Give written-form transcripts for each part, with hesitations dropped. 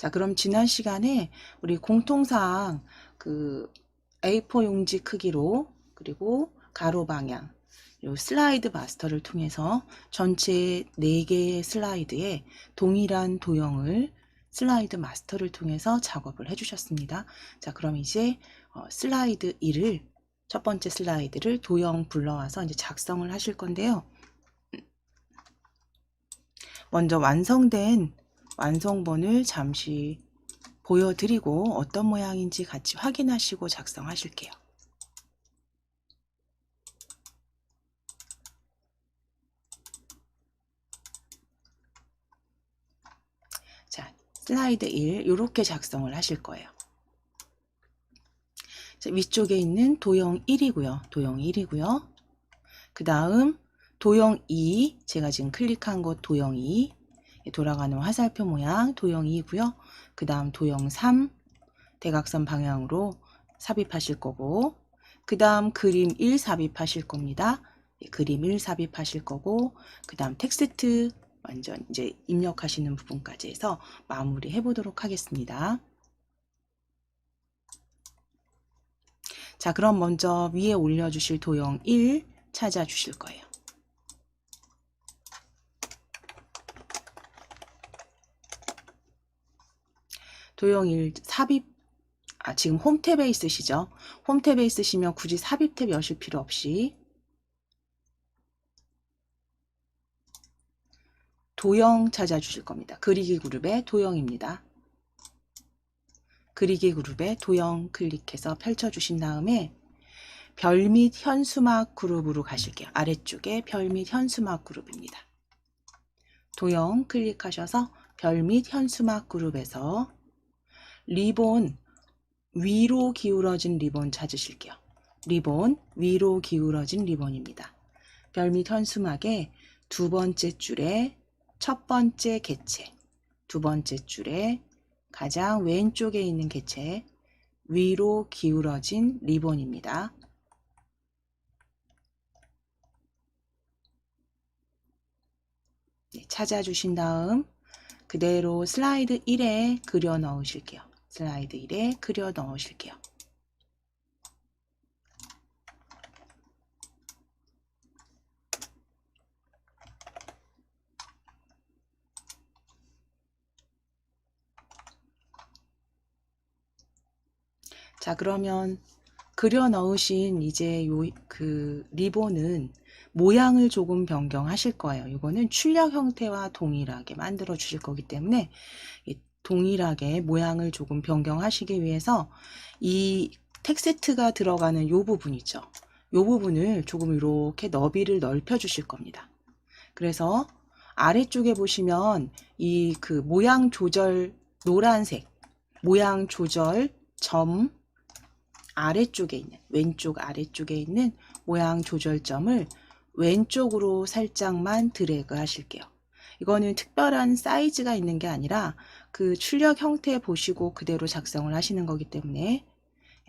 자, 그럼 지난 시간에 우리 공통사항 그 A4 용지 크기로 그리고 가로 방향 요 슬라이드 마스터를 통해서 전체 4개의 슬라이드에 동일한 도형을 슬라이드 마스터를 통해서 작업을 해주셨습니다. 자, 그럼 이제 슬라이드 1을 첫 번째 슬라이드를 도형 불러와서 이제 작성을 하실 건데요. 먼저 완성된 완성본을 잠시 보여드리고 어떤 모양인지 같이 확인하시고 작성하실게요. 자, 슬라이드 1 이렇게 작성을 하실 거예요. 자, 위쪽에 있는 도형 1이고요. 도형 1이고요. 그 다음 도형 2, 제가 지금 클릭한 곳 도형 2, 돌아가는 화살표 모양 도형 2고요. 그 다음 도형 3, 대각선 방향으로 삽입하실 거고, 그 다음 그림 1 삽입하실 겁니다. 그림 1 삽입하실 거고, 그 다음 텍스트 완전 이제 입력하시는 부분까지 해서 마무리 해보도록 하겠습니다. 자, 그럼 먼저 위에 올려주실 도형 1 찾아주실 거예요. 도형 1 삽입, 지금 홈탭에 있으시죠? 홈탭에 있으시면 굳이 삽입 탭 여실 필요 없이 도형 찾아주실 겁니다. 그리기 그룹의 도형입니다. 그리기 그룹의 도형 클릭해서 펼쳐주신 다음에 별 및 현수막 그룹으로 가실게요. 아래쪽에 별 및 현수막 그룹입니다. 도형 클릭하셔서 별 및 현수막 그룹에서 리본 위로 기울어진 리본 찾으실게요. 리본 위로 기울어진 리본입니다. 별 및 현수막의 두 번째 줄에 첫 번째 객체, 두 번째 줄에 가장 왼쪽에 있는 객체 위로 기울어진 리본입니다. 네, 찾아주신 다음 그대로 슬라이드 1에 그려 넣으실게요. 슬라이드 1에 그려 넣으실게요. 자, 그러면 그려 넣으신 이제 그 리본은 모양을 조금 변경하실 거예요. 이거는 출력 형태와 동일하게 만들어 주실 거기 때문에 동일하게 모양을 조금 변경하시기 위해서 이 텍스트가 들어가는 이 부분이죠. 이 부분을 조금 이렇게 너비를 넓혀 주실 겁니다. 그래서 아래쪽에 보시면 이 그 모양 조절 노란색 모양 조절 점 아래쪽에 있는 왼쪽 아래쪽에 있는 모양 조절점을 왼쪽으로 살짝만 드래그 하실게요. 이거는 특별한 사이즈가 있는 게 아니라 그 출력 형태 보시고 그대로 작성을 하시는 거기 때문에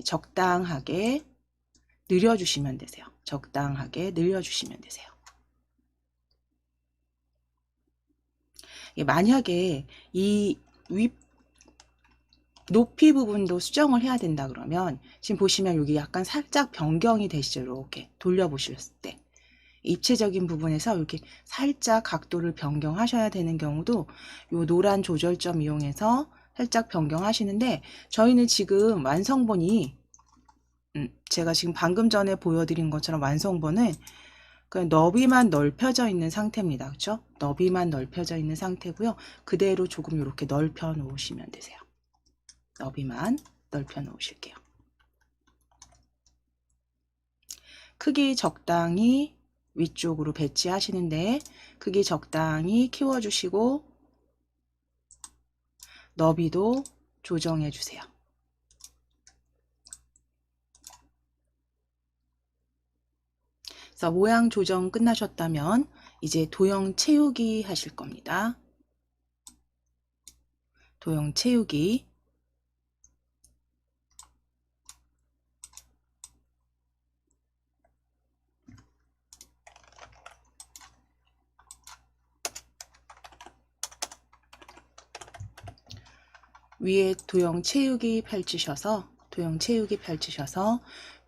적당하게 늘려주시면 되세요. 적당하게 늘려주시면 되세요. 만약에 이 윗 높이 부분도 수정을 해야 된다 그러면 지금 보시면 여기 약간 살짝 변경이 되시죠. 이렇게 돌려보셨을 때 입체적인 부분에서 이렇게 살짝 각도를 변경하셔야 되는 경우도 이 노란 조절점 이용해서 살짝 변경하시는데 저희는 지금 완성본이 제가 지금 방금 전에 보여드린 것처럼 완성본은 그냥 너비만 넓혀져 있는 상태입니다. 그렇죠? 너비만 넓혀져 있는 상태고요. 그대로 조금 이렇게 넓혀 놓으시면 되세요. 너비만 넓혀 놓으실게요. 크기 적당히 위쪽으로 배치하시는데 크기 적당히 키워주시고 너비도 조정해 주세요. 그래서 모양 조정 끝나셨다면 이제 도형 채우기 하실 겁니다. 도형 채우기. 위에 도형 채우기 펼치셔서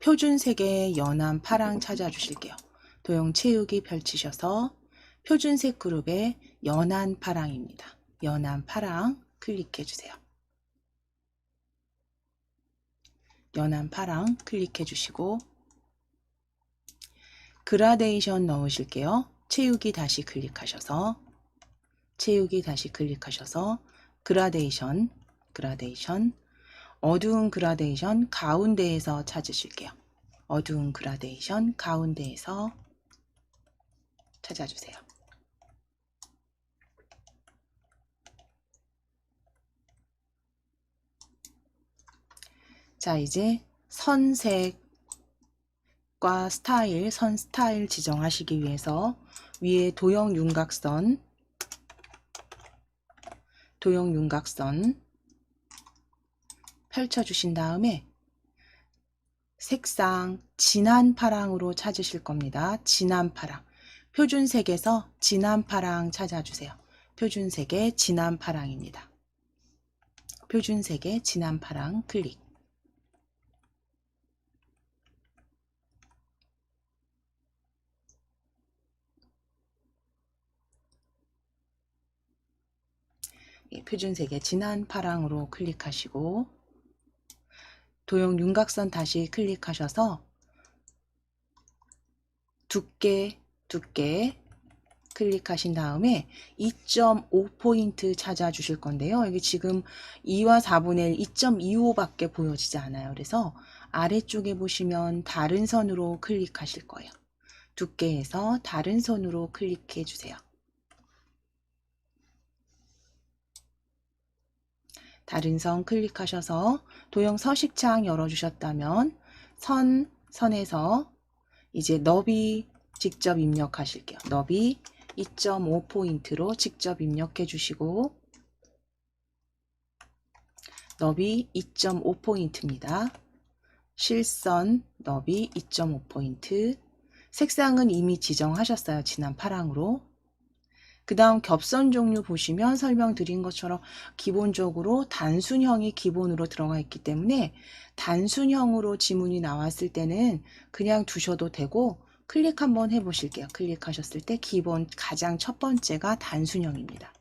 표준색의 연한 파랑 찾아주실게요. 도형 채우기 펼치셔서 표준색 그룹의 연한 파랑입니다. 연한 파랑 클릭해 주세요. 연한 파랑 클릭해 주시고 그라데이션 넣으실게요. 채우기 다시 클릭하셔서 그라데이션 어두운 그라데이션 가운데에서 찾으실게요. 어두운 그라데이션 가운데에서 찾아주세요. 자, 이제 선색과 스타일, 선 스타일 지정하시기 위해서 위에 도형 윤곽선 펼쳐주신 다음에 색상 진한 파랑으로 찾으실 겁니다. 진한 파랑. 표준색에서 진한 파랑 찾아주세요. 표준색의 진한 파랑입니다. 표준색의 진한 파랑 클릭. 표준색의 진한 파랑으로 클릭하시고 도형 윤곽선 다시 클릭하셔서 두께 클릭하신 다음에 2.5포인트 찾아주실 건데요. 여기 지금 2와 4분의 1, 2.25밖에 보여지지 않아요. 그래서 아래쪽에 보시면 다른 선으로 클릭하실 거예요. 두께에서 다른 선으로 클릭해 주세요. 다른 선 클릭하셔서 도형 서식창 열어주셨다면 선에서 이제 너비 직접 입력하실게요. 너비 2.5포인트로 직접 입력해 주시고 너비 2.5포인트입니다. 실선 너비 2.5포인트 색상은 이미 지정하셨어요. 진한 파랑으로. 그 다음 겹선 종류 보시면 설명드린 것처럼 기본적으로 단순형이 기본으로 들어가 있기 때문에 단순형으로 지문이 나왔을 때는 그냥 두셔도 되고 클릭 한번 해보실게요. 클릭하셨을 때 기본 가장 첫 번째가 단순형입니다.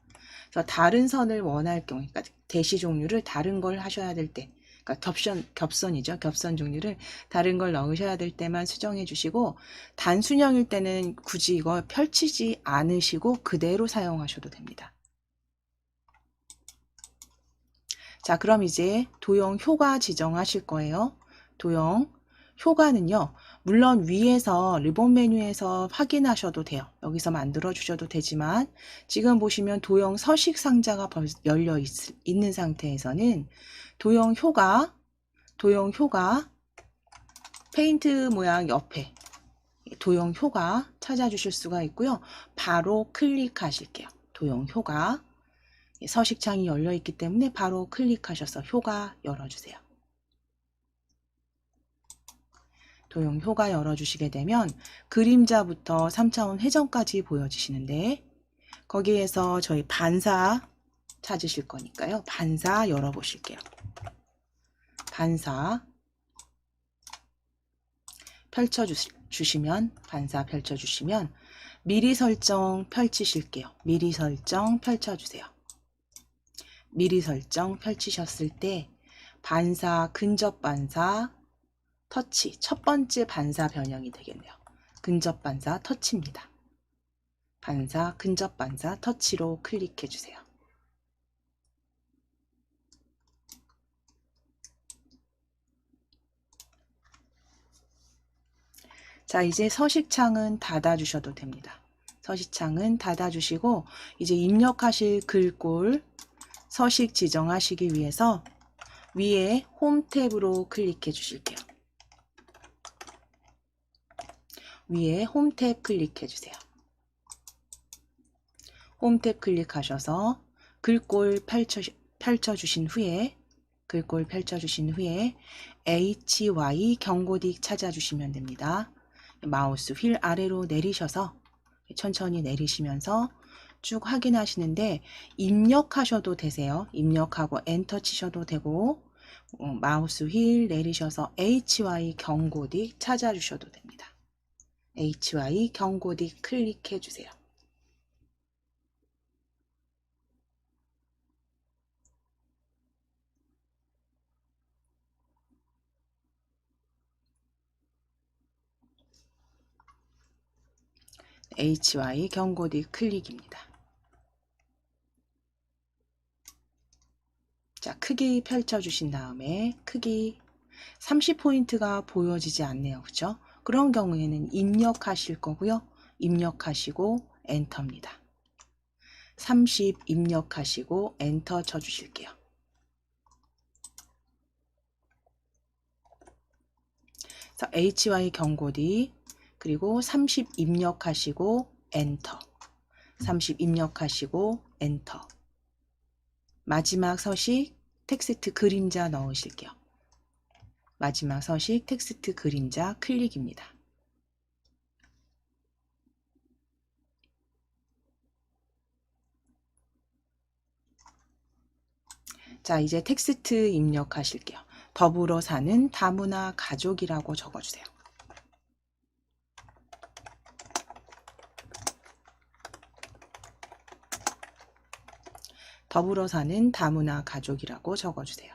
그래서 다른 선을 원할 경우, 그러니까 대시 종류를 다른 걸 하셔야 될 때, 그러니까 겹선이죠. 겹선 종류를 다른 걸 넣으셔야 될 때만 수정해 주시고 단순형일 때는 굳이 이거 펼치지 않으시고 그대로 사용하셔도 됩니다. 자, 그럼 이제 도형 효과 지정하실 거예요. 도형 효과는요. 물론 위에서 리본 메뉴에서 확인하셔도 돼요. 여기서 만들어 주셔도 되지만 지금 보시면 도형 서식 상자가 열려 있는 상태에서는 도형 효과 페인트 모양 옆에 도형 효과 찾아주실 수가 있고요. 바로 클릭하실게요. 도형 효과 서식창이 열려 있기 때문에 바로 클릭하셔서 효과 열어주세요. 도형 효과 열어주시게 되면 그림자부터 3차원 회전까지 보여지시는데 거기에서 저희 반사 찾으실 거니까요. 반사 열어보실게요. 반사 반사 펼쳐주시면 미리 설정 펼치실게요. 미리 설정 펼쳐주세요. 미리 설정 펼치셨을 때 반사, 근접 반사, 터치, 첫 번째 반사 변형이 되겠네요. 근접 반사, 터치입니다. 반사, 근접 반사, 터치로 클릭해 주세요. 자, 이제 서식창은 닫아주셔도 됩니다. 서식창은 닫아주시고 이제 입력하실 글꼴 서식 지정하시기 위해서 위에 홈 탭으로 클릭해 주실게요. 위에 홈 탭 클릭해 주세요. 홈 탭 클릭하셔서 글꼴 펼쳐주신 후에 HY 경고딕 찾아주시면 됩니다. 마우스 휠 아래로 내리셔서 천천히 내리시면서 쭉 확인하시는데 입력하셔도 되세요. 입력하고 엔터 치셔도 되고 마우스 휠 내리셔서 HY 경고딕 찾아주셔도 됩니다. HY 경고딕 클릭해 주세요. HY 경고딕 클릭입니다. 자, 크기 펼쳐주신 다음에 크기 30포인트가 보여지지 않네요. 그죠? 그런 경우에는 입력하실 거고요. 입력하시고 엔터입니다. 30 입력하시고 엔터 쳐주실게요. 그래서 HY 경고딕 그리고 30 입력하시고 엔터 30 입력하시고 엔터 마지막 서식 텍스트 그림자 넣으실게요. 마지막 서식 텍스트 그림자 클릭입니다. 자, 이제 텍스트 입력하실게요. 더불어 사는 다문화 가족이라고 적어주세요. 더불어 사는 다문화 가족이라고 적어주세요.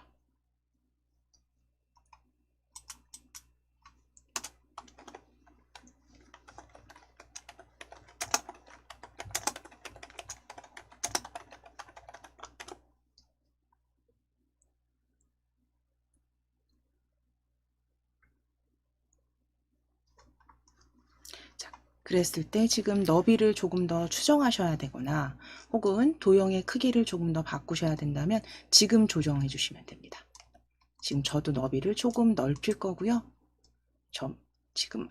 그랬을 때 지금 너비를 조금 더 추정하셔야 되거나 혹은 도형의 크기를 조금 더 바꾸셔야 된다면 지금 조정해 주시면 됩니다. 지금 저도 너비를 조금 넓힐 거고요. 지금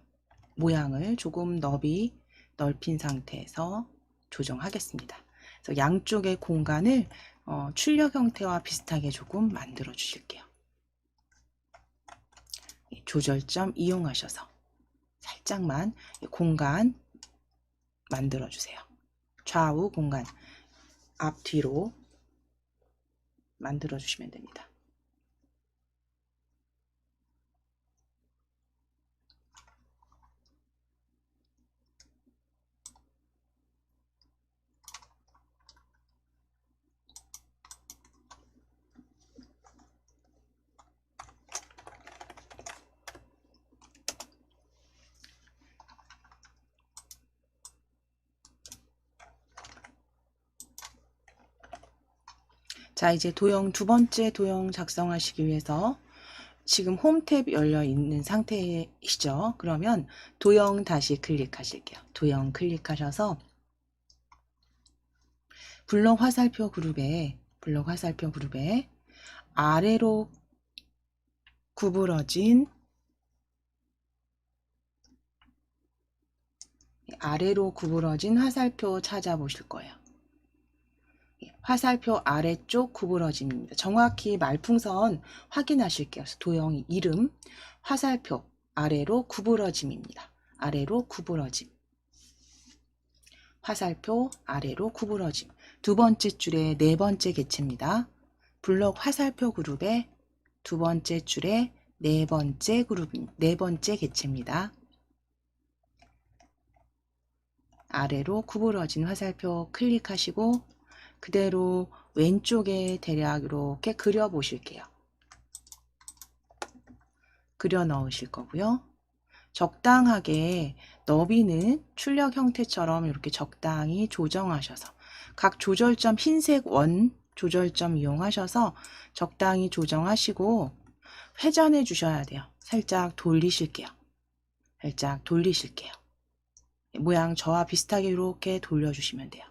모양을 조금 넓힌 상태에서 조정하겠습니다. 그래서 양쪽의 공간을 출력 형태와 비슷하게 조금 만들어 주실게요. 조절점 이용하셔서 살짝만 공간 만들어 주세요. 좌우 공간 앞뒤로 만들어 주시면 됩니다. 자, 이제 두 번째 도형 작성하시기 위해서 지금 홈 탭 열려 있는 상태이시죠? 그러면 도형 다시 클릭하실게요. 도형 클릭하셔서 블록 화살표 그룹에 아래로 구부러진 화살표 찾아보실 거예요. 화살표 아래쪽 구부러짐입니다. 정확히 말풍선 확인하실게요. 도형 이름 화살표 아래로 구부러짐입니다. 아래로 구부러짐. 화살표 아래로 구부러짐. 두 번째 줄에 네 번째 개체입니다. 블록 화살표 그룹의 두 번째 줄에 네 번째 개체입니다. 아래로 구부러진 화살표 클릭하시고 그대로 왼쪽에 대략 이렇게 그려 보실게요. 그려 넣으실 거고요. 적당하게 너비는 출력 형태처럼 이렇게 적당히 조정하셔서 각 조절점 흰색 원 조절점 이용하셔서 적당히 조정하시고 회전해 주셔야 돼요. 살짝 돌리실게요. 모양 저와 비슷하게 이렇게 돌려주시면 돼요.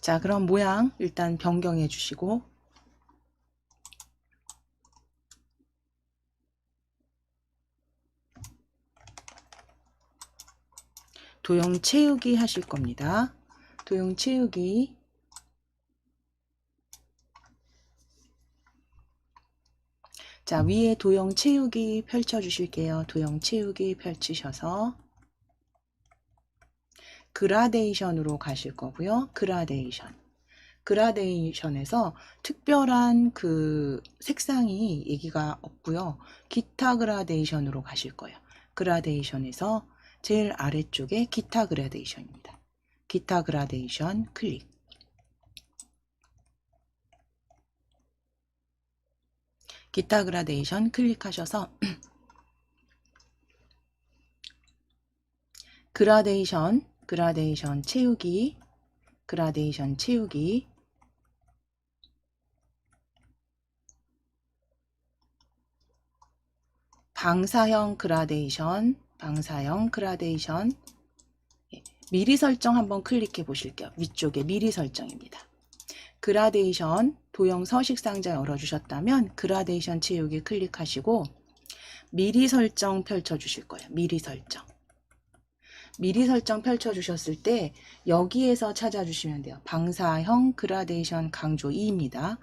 자, 그럼 모양 일단 변경해 주시고 도형 채우기 하실 겁니다. 도형 채우기. 자, 위에 도형 채우기 펼쳐 주실게요. 도형 채우기 펼치셔서 그라데이션으로 가실 거고요. 그라데이션. 그라데이션에서 특별한 그 색상이 얘기가 없고요. 기타 그라데이션으로 가실 거예요. 그라데이션에서 제일 아래쪽에 기타 그라데이션입니다. 기타 그라데이션 클릭. 기타 그라데이션 클릭하셔서 그라데이션 채우기, 그라데이션 채우기. 방사형 그라데이션, 방사형 그라데이션. 미리 설정 한번 클릭해 보실게요. 위쪽에 미리 설정입니다. 그라데이션 도형 서식 상자 열어주셨다면 그라데이션 채우기 클릭하시고 미리 설정 펼쳐 주실 거예요. 미리 설정. 미리 설정 펼쳐 주셨을 때 여기에서 찾아주시면 돼요. 방사형 그라데이션 강조 2입니다.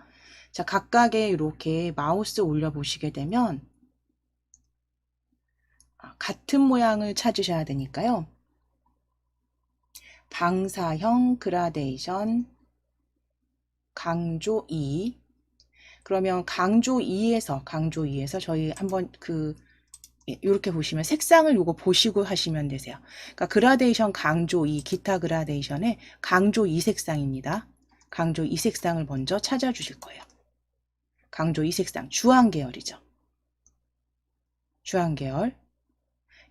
자, 각각의 이렇게 마우스 올려 보시게 되면 같은 모양을 찾으셔야 되니까요. 방사형 그라데이션 강조 2. 그러면 강조 2에서 저희 한번 이렇게 보시면 색상을 요거 보시고 하시면 되세요. 그러니까 그라데이션 강조 2, 기타 그라데이션의 강조 2 색상입니다. 강조 2 색상을 먼저 찾아주실 거예요. 강조 2 색상, 주황 계열이죠. 주황 계열.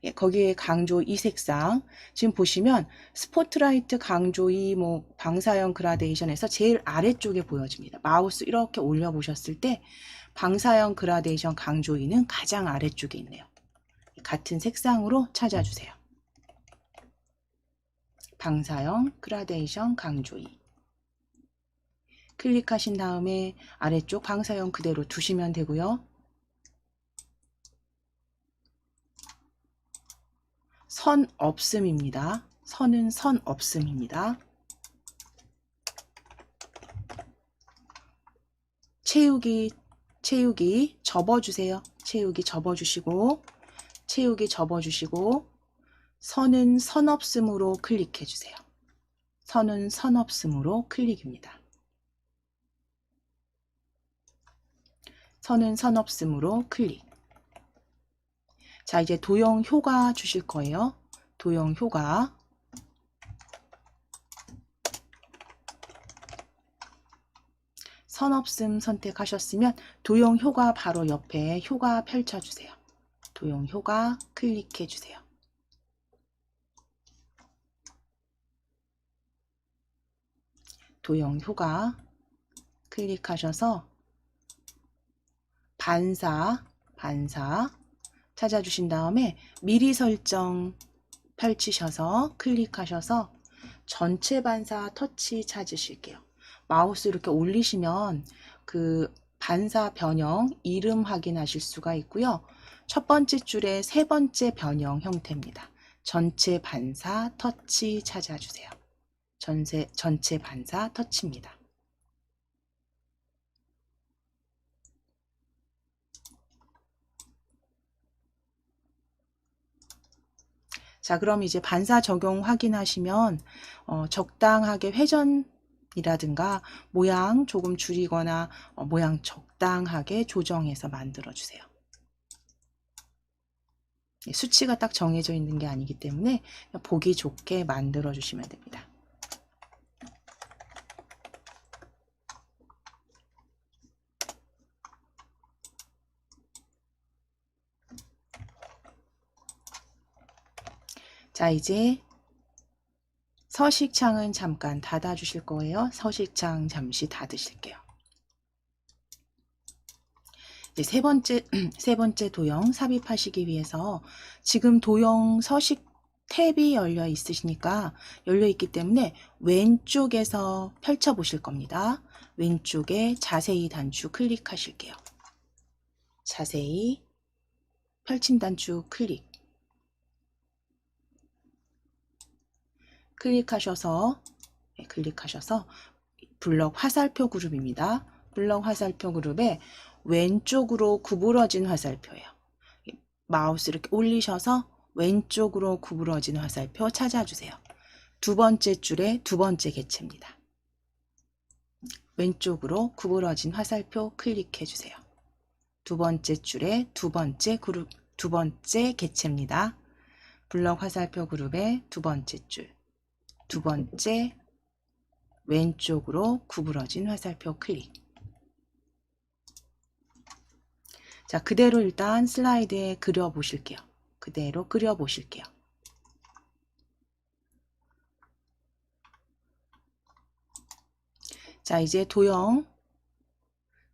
예, 거기에 강조 2 색상. 지금 보시면 스포트라이트 강조 2, 방사형 그라데이션에서 제일 아래쪽에 보여집니다. 마우스 이렇게 올려 보셨을 때 방사형 그라데이션 강조 2는 가장 아래쪽에 있네요. 같은 색상으로 찾아주세요. 방사형 그라데이션 강조 2. 클릭하신 다음에 아래쪽 방사형 그대로 두시면 되고요. 선 없음입니다. 선은 선 없음입니다. 채우기 접어주세요. 채우기 접어주시고 선은 선 없음으로 클릭해 주세요. 선은 선 없음으로 클릭입니다. 선은 선 없음으로 클릭. 자, 이제 도형 효과 주실 거예요. 도형 효과. 선 없음 선택하셨으면 도형 효과 바로 옆에 효과 펼쳐주세요. 도형 효과 클릭해 주세요. 도형 효과 클릭하셔서 반사 찾아주신 다음에 미리 설정 펼치셔서 클릭하셔서 전체 반사 터치 찾으실게요. 마우스 이렇게 올리시면 그 반사 변형 이름 확인하실 수가 있고요. 첫 번째 줄에 세 번째 변형 형태입니다. 전체 반사 터치 찾아주세요. 전체 반사 터치입니다. 자, 그럼 이제 반사 적용 확인하시면 적당하게 회전이라든가 모양 조금 줄이거나 모양 적당하게 조정해서 만들어 주세요. 수치가 딱 정해져 있는 게 아니기 때문에 보기 좋게 만들어 주시면 됩니다. 자, 이제 서식창은 잠깐 닫아 주실 거예요. 서식창 잠시 닫으실게요. 이제 세 번째 도형 삽입하시기 위해서 지금 도형 서식 탭이 열려 있기 때문에 왼쪽에서 펼쳐 보실 겁니다. 왼쪽에 자세히 단추 클릭하실게요. 자세히 펼침 단추 클릭. 클릭하셔서 블럭 화살표 그룹입니다. 블럭 화살표 그룹에 왼쪽으로 구부러진 화살표예요. 마우스 이렇게 올리셔서 왼쪽으로 구부러진 화살표 찾아주세요. 두 번째 줄에 두 번째 객체입니다. 왼쪽으로 구부러진 화살표 클릭해 주세요. 두 번째 줄에 두 번째 객체입니다. 블럭 화살표 그룹의 두 번째 줄, 두 번째 왼쪽으로 구부러진 화살표 클릭. 자, 그대로 일단 슬라이드에 그려 보실게요. 그대로 그려 보실게요. 자, 이제 도형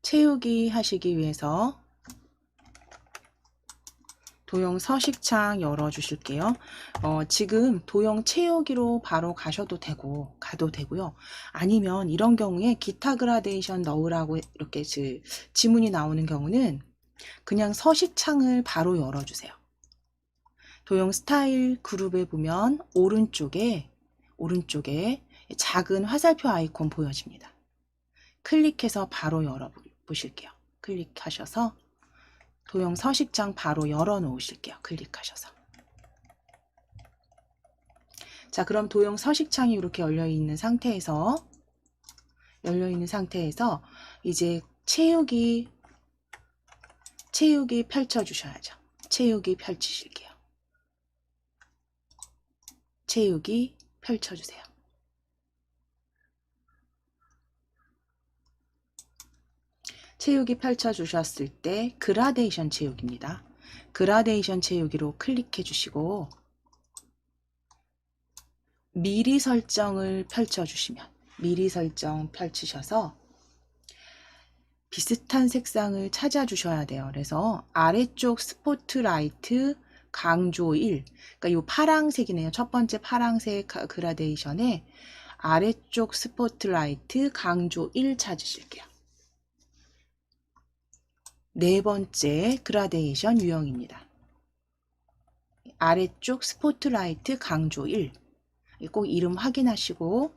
채우기 하시기 위해서 도형 서식창 열어 주실게요. 지금 도형 채우기로 바로 가도 되고요. 아니면 이런 경우에 기타 그라데이션 넣으라고 이렇게 지문이 나오는 경우는 그냥 서식창을 바로 열어 주세요. 도형 스타일 그룹에 보면 오른쪽에 작은 화살표 아이콘 보여집니다. 클릭해서 바로 열어 보실게요. 클릭하셔서 도형 서식창 바로 열어 놓으실게요. 클릭하셔서. 자, 그럼 도형 서식창이 이렇게 열려 있는 상태에서 이제 채우기 펼쳐 주셔야죠. 채우기 펼치실게요. 채우기 펼쳐 주세요. 채우기 펼쳐 주셨을 때 그라데이션 채우기입니다. 그라데이션 채우기로 클릭해 주시고 미리 설정을 펼쳐 주시면 미리 설정 펼치셔서 비슷한 색상을 찾아 주셔야 돼요. 그래서 아래쪽 스포트라이트 강조 1, 그러니까 이 파랑색이네요. 첫 번째 파랑색 그라데이션에 아래쪽 스포트라이트 강조 1 찾으실게요. 네 번째 그라데이션 유형입니다. 아래쪽 스포트라이트 강조 1. 꼭 이름 확인하시고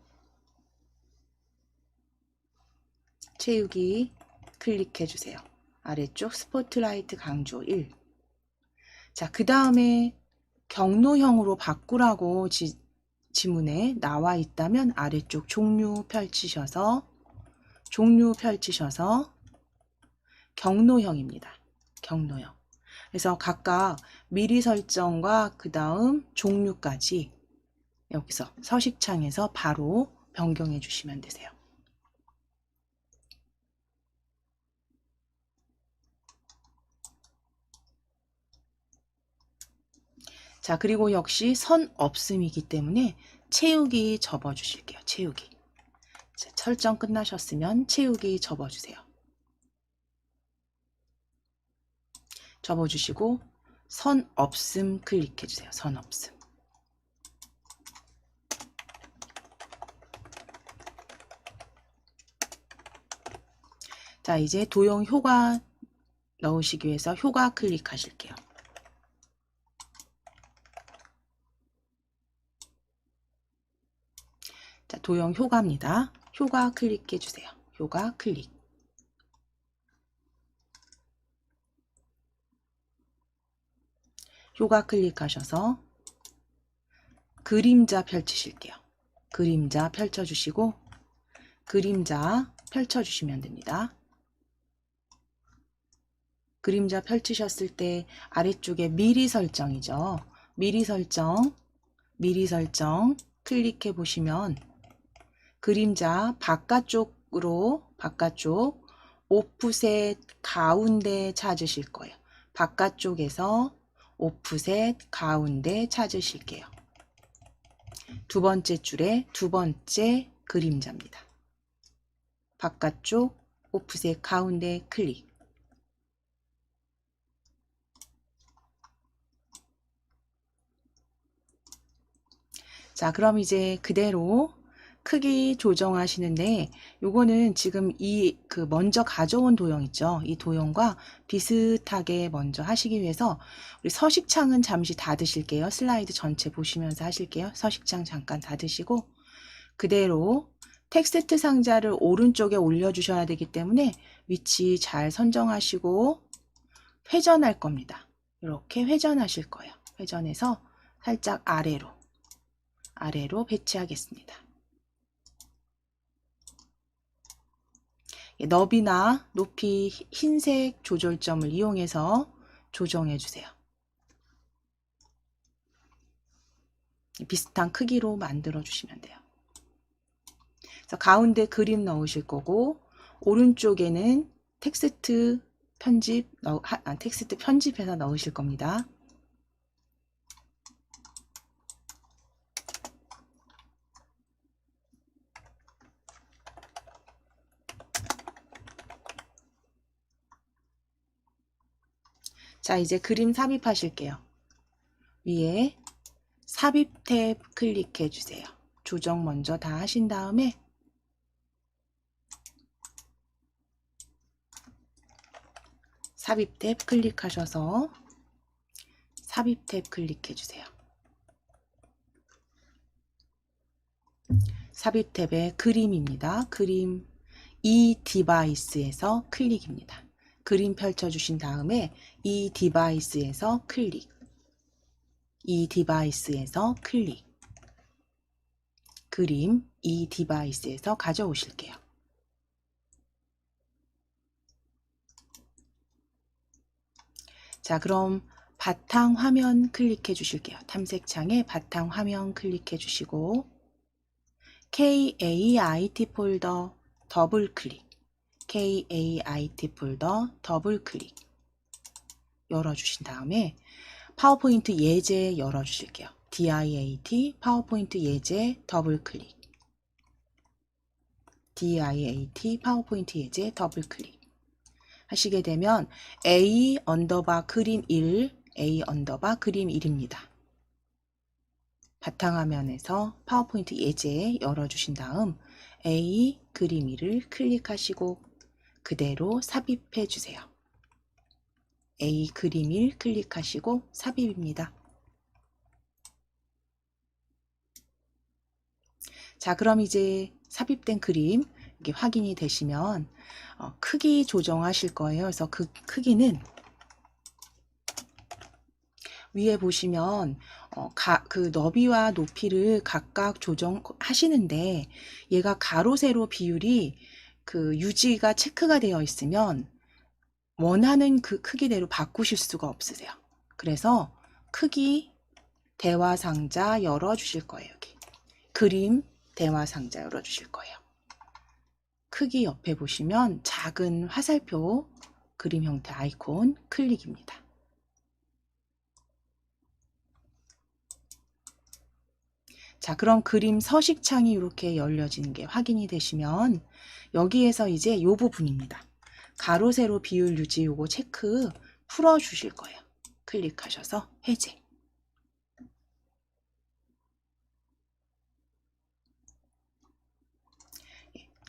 채우기 클릭해 주세요. 아래쪽 스포트라이트 강조 1. 자, 그 다음에 경로형으로 바꾸라고 지문에 나와 있다면 아래쪽 종류 펼치셔서 경로형입니다. 경로형. 그래서 각각 미리 설정과 그 다음 종류까지 여기서 서식창에서 바로 변경해 주시면 되세요. 자, 그리고 역시 선 없음이기 때문에 채우기 접어 주실게요. 채우기. 자, 설정 끝나셨으면 채우기 접어 주세요. 접어주시고 선 없음 클릭해 주세요. 선 없음. 자, 이제 도형 효과 넣으시기 위해서 효과 클릭하실게요. 자, 도형 효과입니다. 효과 클릭해 주세요. 효과 클릭. 효과 클릭하셔서 그림자 펼치실게요. 그림자 펼쳐주시고 그림자 펼쳐주시면 됩니다. 그림자 펼치셨을 때 아래쪽에 미리 설정이죠. 미리 설정 클릭해 보시면 그림자 바깥쪽 오프셋 가운데 찾으실 거예요. 바깥쪽에서 오프셋 가운데 찾으실게요. 두 번째 줄에 두 번째 그림자입니다. 바깥쪽 오프셋 가운데 클릭. 자, 그럼 이제 그대로 크기 조정하시는데 요거는 지금 먼저 가져온 도형 있죠. 이 도형과 비슷하게 먼저 하시기 위해서 우리 서식창은 잠시 닫으실게요. 슬라이드 전체 보시면서 하실게요. 서식창 잠깐 닫으시고 그대로 텍스트 상자를 오른쪽에 올려주셔야 되기 때문에 위치 잘 선정하시고 회전할 겁니다. 이렇게 회전하실 거예요. 회전해서 살짝 아래로 배치하겠습니다. 너비나 높이 흰색 조절점을 이용해서 조정해 주세요. 비슷한 크기로 만들어 주시면 돼요. 그래서 가운데 그림 넣으실 거고 오른쪽에는 텍스트 편집해서 넣으실 겁니다. 자, 이제 그림 삽입하실게요. 위에 삽입 탭 클릭해 주세요. 조정 먼저 다 하신 다음에 삽입 탭 클릭하셔서 삽입 탭 클릭해 주세요. 삽입 탭의 그림입니다. 그림 이 디바이스에서 클릭입니다. 그림 펼쳐주신 다음에 이 디바이스에서 클릭, 이 디바이스에서 클릭, 그림 이 디바이스에서 가져오실게요. 자, 그럼 바탕 화면 클릭해 주실게요. 탐색창에 바탕 화면 클릭해 주시고 KAIT 폴더 더블 클릭, KAIT 폴더 더블 클릭 열어주신 다음에 파워포인트 예제 열어주실게요. DIAT 파워포인트 예제 더블 클릭, DIAT 파워포인트 예제 더블 클릭 하시게 되면 A 언더바 그림 1, A 언더바 그림 1입니다. 바탕화면에서 파워포인트 예제 열어주신 다음 A 그림 1을 클릭하시고 그대로 삽입해 주세요. A 그림 1 클릭하시고 삽입입니다. 자, 그럼 이제 삽입된 그림 이게 확인이 되시면 크기 조정하실 거예요. 그래서 그 크기는 위에 보시면 그 너비와 높이를 각각 조정하시는데 얘가 가로 세로 비율이 그 유지가 체크가 되어 있으면 원하는 그 크기대로 바꾸실 수가 없으세요. 그래서 크기 대화 상자 열어 주실 거예요. 여기 그림 대화 상자 열어 주실 거예요. 크기 옆에 보시면 작은 화살표 그림 형태 아이콘 클릭입니다. 자, 그럼 그림 서식창이 이렇게 열려지는 게 확인이 되시면 여기에서 이제 이 부분입니다. 가로 세로 비율 유지 요거 체크 풀어 주실 거예요. 클릭하셔서 해제.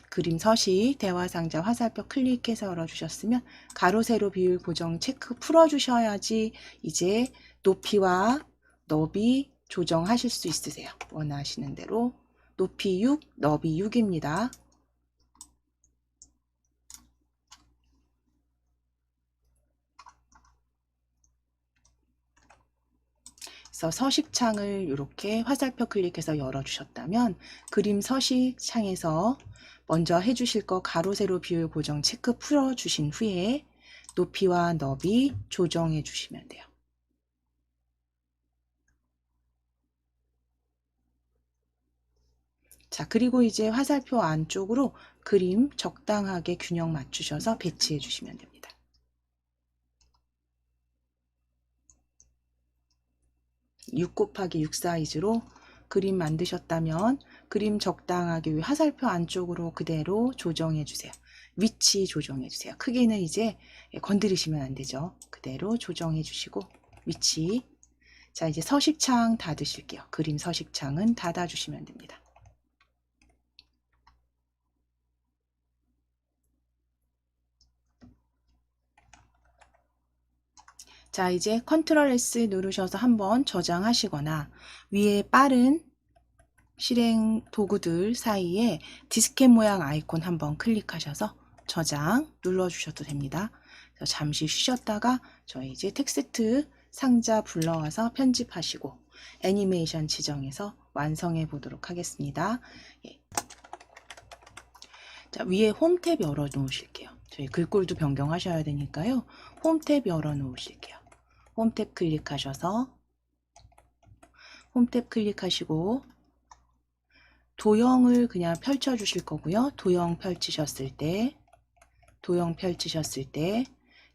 그림 서식 대화 상자 화살표 클릭해서 열어주셨으면 가로 세로 비율 고정 체크 풀어주셔야지 이제 높이와 너비 조정하실 수 있으세요. 원하시는 대로 높이 6, 너비 6입니다. 그래서 서식창을 이렇게 화살표 클릭해서 열어주셨다면 그림 서식창에서 먼저 해주실 거 가로 세로 비율 고정 체크 풀어주신 후에 높이와 너비 조정해 주시면 돼요. 자, 그리고 이제 화살표 안쪽으로 그림 적당하게 균형 맞추셔서 배치해 주시면 됩니다. (6 곱하기 6) 사이즈로 그림 만드셨다면 그림 적당하게 화살표 안쪽으로 그대로 조정해 주세요. 위치 조정해 주세요. 크기는 이제 건드리시면 안 되죠. 그대로 조정해 주시고 위치. 자, 이제 서식창 닫으실게요. 그림 서식창은 닫아 주시면 됩니다. 자, 이제 컨트롤 S 누르셔서 한번 저장하시거나 위에 빠른 실행 도구들 사이에 디스켓 모양 아이콘 한번 클릭하셔서 저장 눌러주셔도 됩니다. 그래서 잠시 쉬셨다가 저희 이제 텍스트 상자 불러와서 편집하시고 애니메이션 지정해서 완성해 보도록 하겠습니다. 예. 자, 위에 홈 탭 열어 놓으실게요. 저희 글꼴도 변경하셔야 되니까요. 홈 탭 열어 놓으실게요. 홈 탭 클릭하셔서 홈 탭 클릭하시고 도형을 그냥 펼쳐 주실 거고요. 도형 펼치셨을 때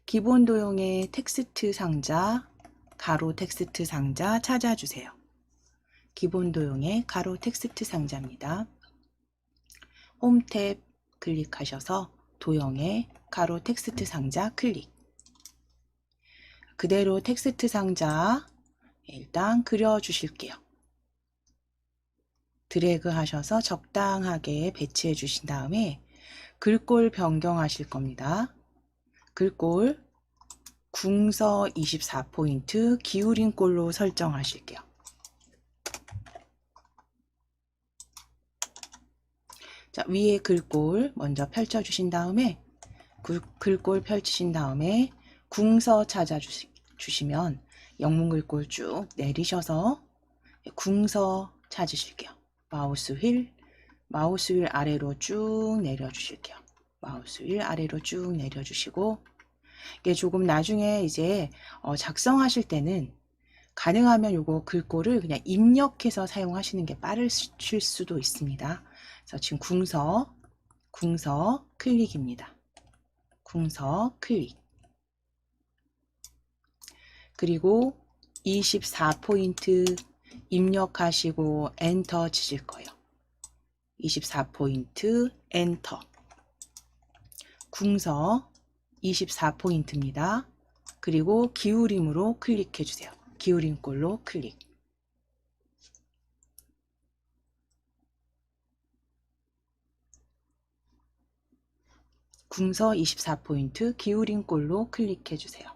기본 도형의 텍스트 상자, 가로 텍스트 상자 찾아주세요. 기본 도형의 가로 텍스트 상자입니다. 홈 탭 클릭하셔서 도형의 가로 텍스트 상자 클릭. 그대로 텍스트 상자 일단 그려 주실게요. 드래그 하셔서 적당하게 배치해 주신 다음에 글꼴 변경하실 겁니다. 글꼴 궁서 24포인트 기울인 꼴로 설정하실게요. 자, 위에 글꼴 먼저 펼쳐 주신 다음에 글꼴 펼치신 다음에 궁서 찾아 주시면 영문 글꼴 쭉 내리셔서 궁서 찾으실게요. 마우스 휠 아래로 쭉 내려주실게요. 마우스 휠 아래로 쭉 내려주시고 이게 조금 나중에 이제 작성하실 때는 가능하면 요거 글꼴을 그냥 입력해서 사용하시는 게 빠르실 수도 있습니다. 그래서 지금 궁서 클릭입니다. 궁서 클릭. 그리고 24포인트 입력하시고 엔터 치실 거예요. 24포인트 엔터. 궁서 24포인트입니다. 그리고 기울임으로 클릭해 주세요. 기울임 꼴로 클릭. 궁서 24포인트 기울임 꼴로 클릭해 주세요.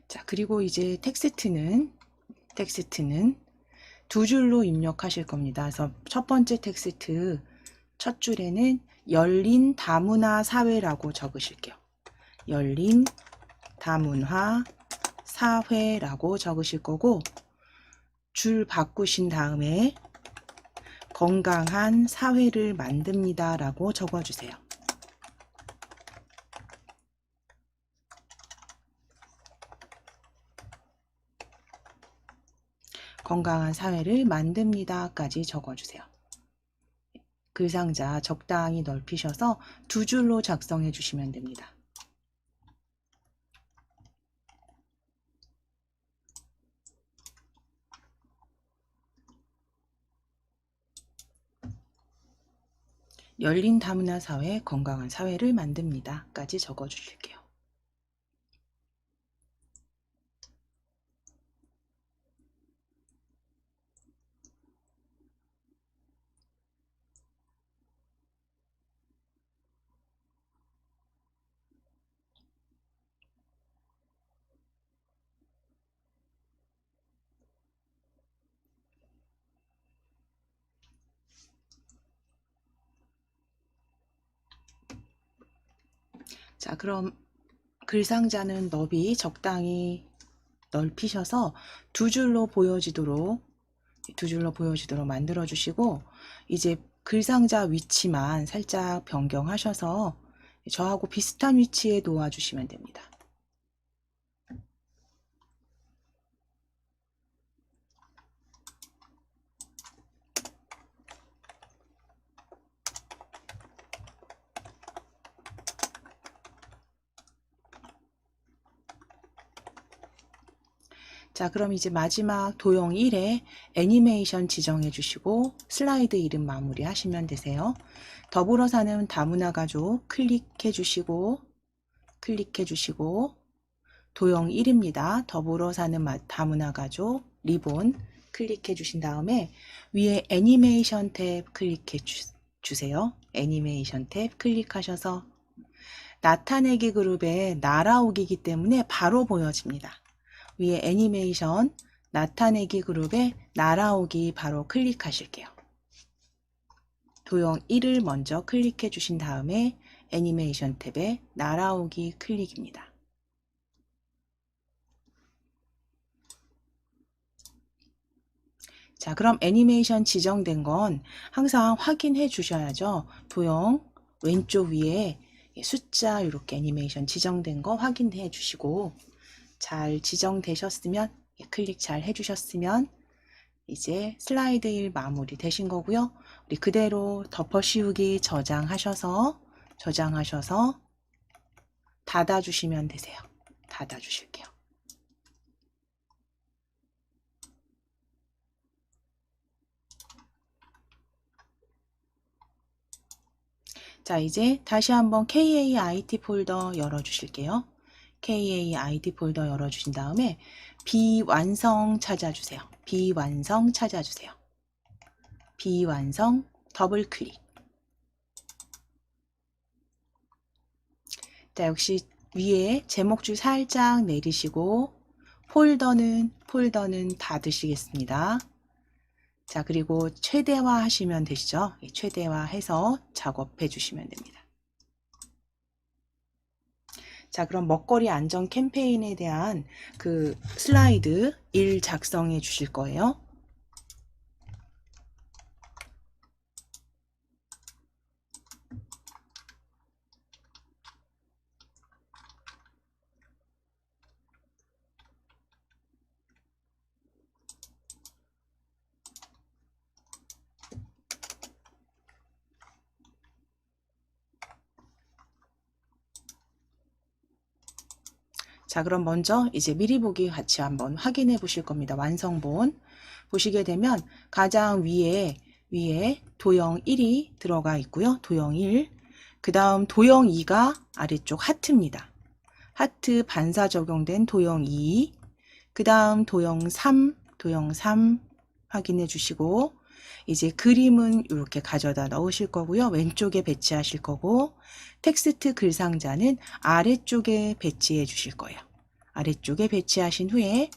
자, 그리고 이제 텍스트는 두 줄로 입력하실 겁니다. 그래서 첫 번째 텍스트 첫 줄에는 열린 다문화 사회라고 적으실게요. 열린 다문화 사회라고 적으실 거고 줄 바꾸신 다음에 건강한 사회를 만듭니다 라고 적어주세요. 건강한 사회를 만듭니다까지 적어주세요. 글상자 적당히 넓히셔서 두 줄로 작성해 주시면 됩니다. 열린 다문화 사회, 건강한 사회를 만듭니다까지 적어주실게요. 자, 그럼 글상자는 너비 적당히 넓히셔서 두 줄로 보여지도록 만들어 주시고 이제 글상자 위치만 살짝 변경하셔서 저하고 비슷한 위치에 놓아 주시면 됩니다. 자, 그럼 이제 마지막 도형 1에 애니메이션 지정해 주시고 슬라이드 이름 마무리 하시면 되세요. 더불어 사는 다문화 가족 클릭해 주시고 도형 1입니다. 더불어 사는 다문화 가족 리본 클릭해 주신 다음에 위에 애니메이션 탭 클릭해 주세요. 애니메이션 탭 클릭하셔서 나타내기 그룹에 날아오기이기 때문에 바로 보여집니다. 위에 애니메이션 나타내기 그룹에 날아오기 바로 클릭하실게요. 도형 1을 먼저 클릭해 주신 다음에 애니메이션 탭에 날아오기 클릭입니다. 자, 그럼 애니메이션 지정된 건 항상 확인해 주셔야죠. 도형 왼쪽 위에 숫자 이렇게 애니메이션 지정된 거 확인해 주시고 잘 지정되셨으면 클릭 잘 해주셨으면 이제 슬라이드 1 마무리 되신 거고요. 우리 그대로 덮어씌우기 저장하셔서 닫아주시면 되세요. 닫아주실게요. 자, 이제 다시 한번 KAIT 폴더 열어주실게요. KAIT 폴더 열어주신 다음에 비완성 찾아주세요. 비완성 더블 클릭. 자, 역시 위에 제목줄 살짝 내리시고 폴더는 닫으시겠습니다. 자, 그리고 최대화 하시면 되시죠? 최대화해서 작업해 주시면 됩니다. 자, 그럼 먹거리 안전 캠페인에 대한 그 슬라이드 1 작성해 주실 거예요. 자, 그럼 먼저 이제 미리 보기 같이 한번 확인해 보실 겁니다. 완성본 보시게 되면 가장 위에 도형 1이 들어가 있고요. 도형 1. 그 다음 도형 2가 아래쪽 하트입니다. 하트 반사 적용된 도형 2. 그 다음 도형 3 확인해 주시고 이제 그림은 이렇게 가져다 넣으실 거고요. 왼쪽에 배치하실 거고 텍스트 글 상자는 아래쪽에 배치해 주실 거예요. 아래쪽에 배치하신 후에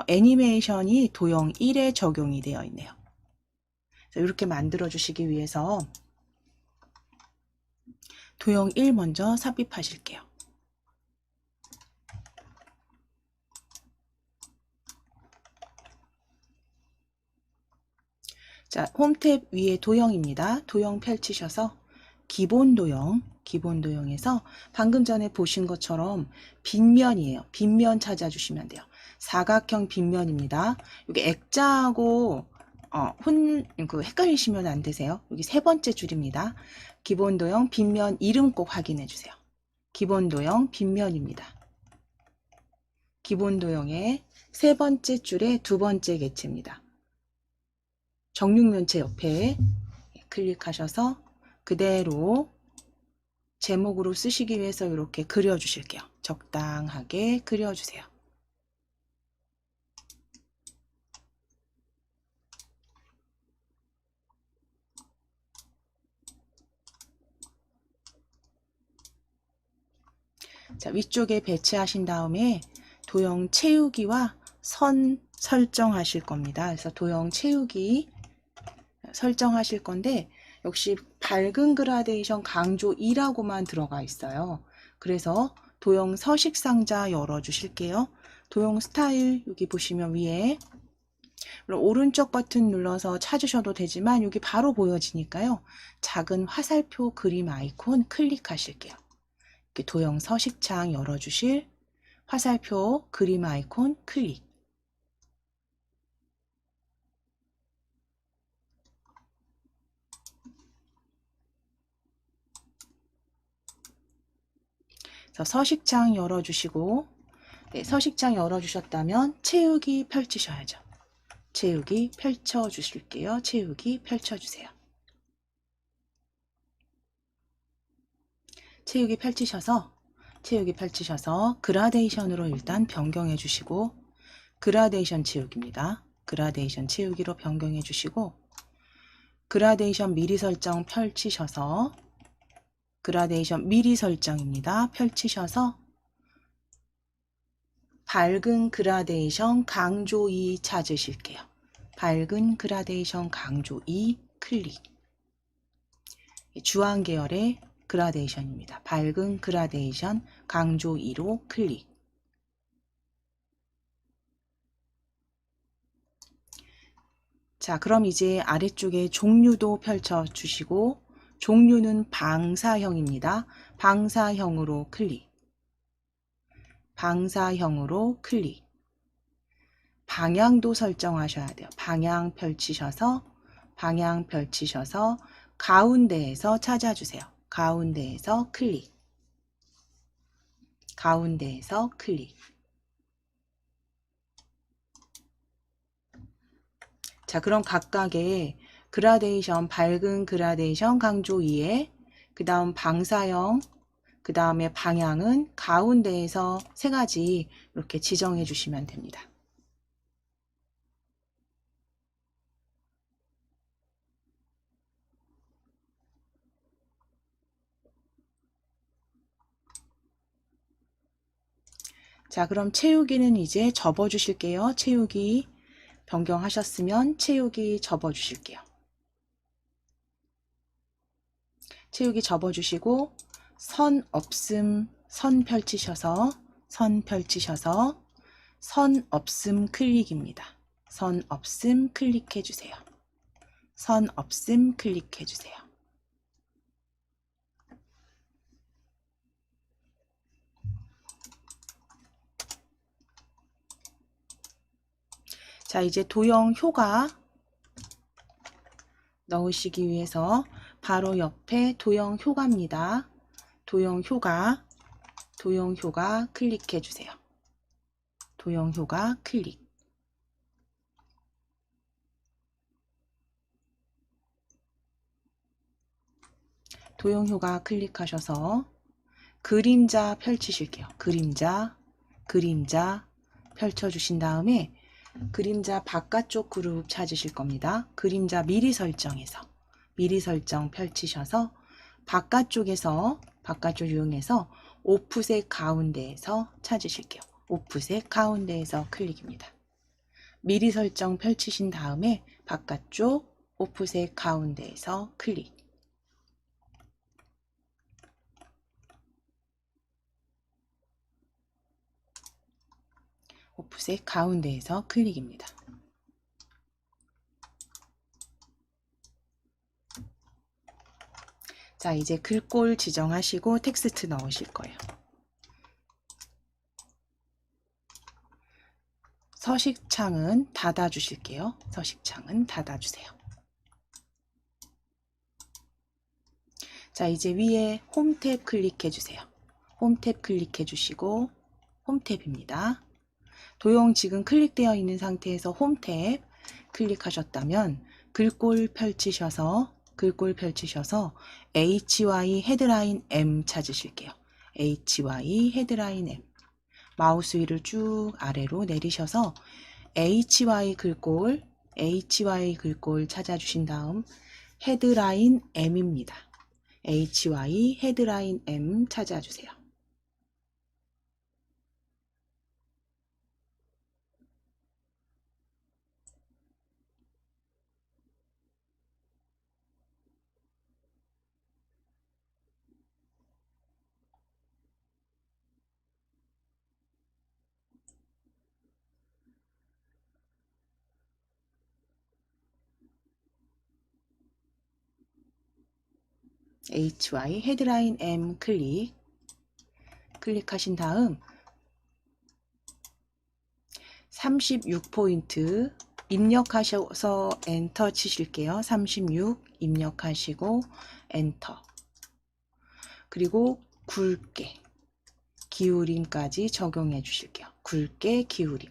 애니메이션이 도형 1에 적용이 되어 있네요. 이렇게 만들어 주시기 위해서 도형 1 먼저 삽입하실게요. 자, 홈탭 위에 도형입니다. 도형 펼치셔서 기본 도형에서 방금 전에 보신 것처럼 빗면이에요. 빗면 찾아주시면 돼요. 사각형 빗면입니다. 여기 액자하고 헷갈리시면 안 되세요. 여기 세 번째 줄입니다. 기본 도형 빗면 이름 꼭 확인해 주세요. 기본 도형 빗면입니다. 기본 도형의 세 번째 줄의 두 번째 객체입니다. 정육면체 옆에 클릭하셔서 그대로 제목으로 쓰시기 위해서 이렇게 그려주실게요. 적당하게 그려주세요. 자, 위쪽에 배치하신 다음에 도형 채우기와 선 설정하실 겁니다. 그래서 도형 채우기 설정하실 건데 역시 밝은 그라데이션 강조 2라고만 들어가 있어요. 그래서 도형 서식 상자 열어 주실게요. 도형 스타일 여기 보시면 위에 오른쪽 버튼 눌러서 찾으셔도 되지만 여기 바로 보여지니까요. 작은 화살표 그림 아이콘 클릭하실게요. 이렇게 도형 서식창 열어주실 화살표 그림 아이콘 클릭. 서식창 열어주시고 네, 서식창 열어주셨다면 채우기 펼치셔야죠. 채우기 펼쳐주실게요. 채우기 펼쳐주세요. 채우기 펼치셔서 그라데이션으로 일단 변경해 주시고, 그라데이션 채우기입니다. 그라데이션 채우기로 변경해 주시고, 그라데이션 미리 설정 펼치셔서, 그라데이션 미리 설정입니다. 펼치셔서 밝은 그라데이션 강조 2 찾으실게요. 밝은 그라데이션 강조 2 클릭. 주황 계열의 그라데이션입니다. 밝은 그라데이션 강조 2로 클릭. 자, 그럼 이제 아래쪽에 종류도 펼쳐주시고, 종류는 방사형입니다. 방사형으로 클릭. 방사형으로 클릭. 방향도 설정하셔야 돼요. 방향 펼치셔서 가운데에서 찾아주세요. 가운데에서 클릭. 가운데에서 클릭. 자, 그럼 각각의 그라데이션, 밝은 그라데이션 강조 2에 그 다음 방사형, 그 다음에 방향은 가운데에서 세 가지 이렇게 지정해 주시면 됩니다. 자, 그럼 채우기는 이제 접어 주실게요. 채우기 변경하셨으면 채우기 접어 주실게요. 채우기 접어 주시고 선 없음 선 펼치셔서 선 없음 클릭입니다. 선 없음 클릭해 주세요. 선 없음 클릭해 주세요. 자, 이제 도형 효과 넣으시기 위해서 바로 옆에 도형 효과입니다. 도형 효과 클릭해 주세요. 도형 효과 클릭. 도형 효과 클릭하셔서 그림자 펼치실게요. 그림자 펼쳐주신 다음에 그림자 바깥쪽 그룹 찾으실 겁니다. 그림자 미리 설정에서 미리 설정 펼치셔서 바깥쪽 이용해서 오프셋 가운데에서 찾으실게요. 오프셋 가운데에서 클릭입니다. 미리 설정 펼치신 다음에 바깥쪽 오프셋 가운데에서 클릭. 오프셋 가운데에서 클릭입니다. 자, 이제 글꼴 지정하시고 텍스트 넣으실 거예요. 서식창은 닫아 주실게요. 서식창은 닫아 주세요. 자, 이제 위에 홈 탭 클릭해 주세요. 홈 탭 클릭해 주시고 홈 탭입니다. 도형 지금 클릭되어 있는 상태에서 홈 탭 클릭하셨다면 글꼴 펼치셔서 HY 헤드라인 M 찾으실게요. HY 헤드라인 M. 마우스 위를 쭉 아래로 내리셔서 HY 글꼴 찾아주신 다음 헤드라인 M입니다. HY 헤드라인 M 찾아주세요. HY 헤드라인 M 클릭하신 다음 36포인트 입력하셔서 엔터 치실게요. 36 입력하시고 엔터. 그리고 굵게 기울임까지 적용해 주실게요. 굵게 기울임.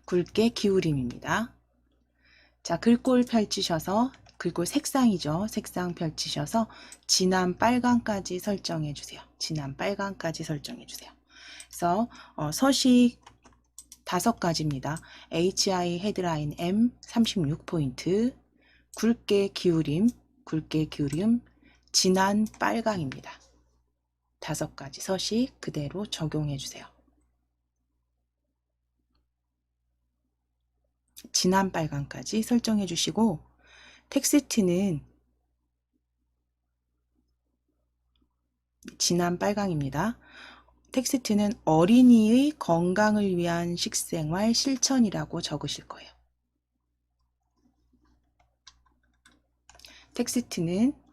굵게 기울임입니다. 자, 글꼴 펼치셔서, 글꼴 색상이죠. 색상 펼치셔서 진한 빨강까지 설정해 주세요. 진한 빨강까지 설정해 주세요. 그래서 서식 5가지입니다. HI 헤드라인 M 36포인트, 굵게 기울임, 진한 빨강입니다. 5가지 서식 그대로 적용해 주세요. 진한 빨강까지 설정해 주시고, 텍스트는 진한 빨강입니다. 텍스트는 어린이의 건강을 위한 식생활 실천이라고 적으실 거예요. 텍스트는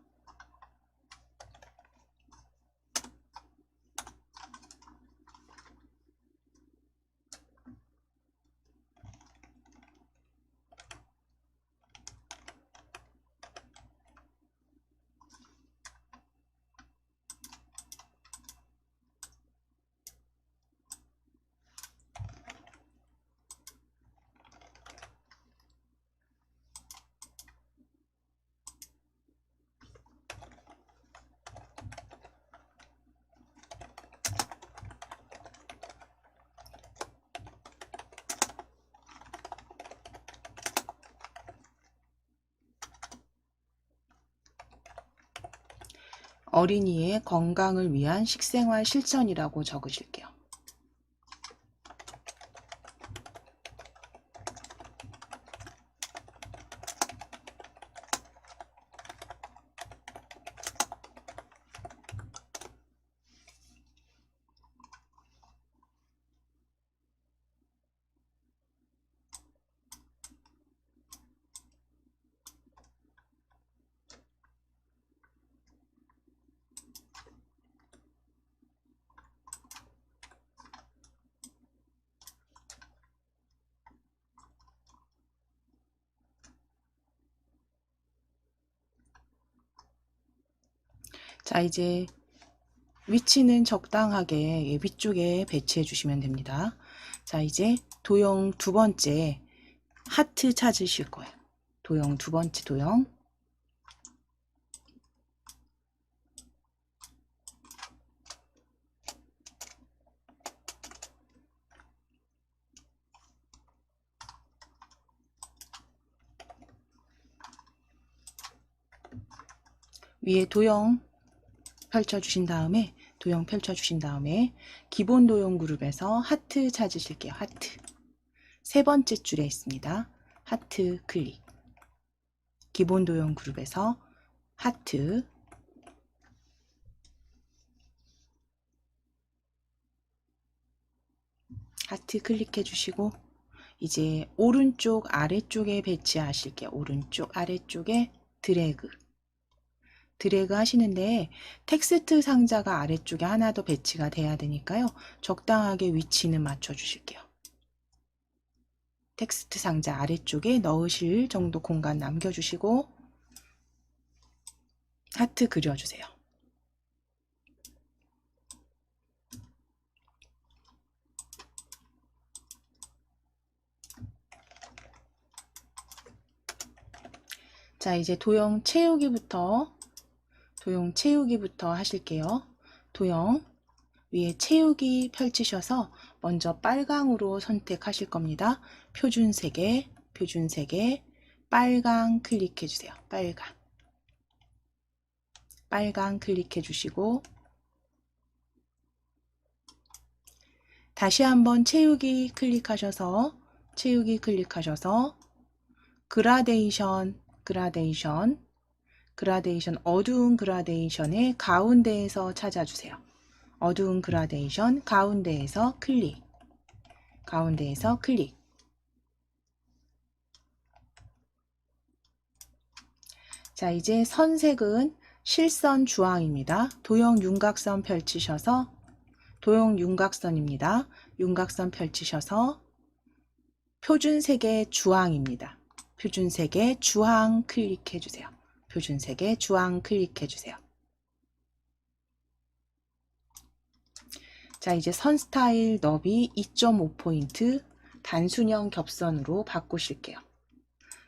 어린이의 건강을 위한 식생활 실천이라고 적으실게요. 자, 이제 위치는 적당하게 위쪽에 배치해 주시면 됩니다. 자, 이제 도형 2번째 하트 찾으실 거예요. 도형 2번째 도형. 위에 도형 펼쳐주신 다음에 기본 도형 그룹에서 하트 찾으실게요. 하트. 3번째 줄에 있습니다. 하트 클릭. 기본 도형 그룹에서 하트. 하트 클릭해 주시고, 이제 오른쪽 아래쪽에 배치하실게요. 오른쪽 아래쪽에 드래그 하시는데, 텍스트 상자가 아래쪽에 하나 더 배치가 돼야 되니까요. 적당하게 위치는 맞춰 주실게요. 텍스트 상자 아래쪽에 넣으실 정도 공간 남겨주시고 하트 그려주세요. 자, 이제 도형 채우기부터 하실게요. 도형 위에 채우기 펼치셔서 먼저 빨강으로 선택하실 겁니다. 표준색에 빨강 클릭해 주세요. 빨강 클릭해 주시고, 다시 한번 채우기 클릭하셔서 그라데이션 어두운 그라데이션의 가운데에서 찾아주세요. 어두운 그라데이션 가운데에서 클릭. 자, 이제 선색은 실선 주황입니다. 도형 윤곽선 펼치셔서 윤곽선 펼치셔서 표준색의 주황입니다. 표준색의 주황 클릭해 주세요. 자, 이제 선 스타일 너비 2.5포인트 단순형 겹선으로 바꾸실게요.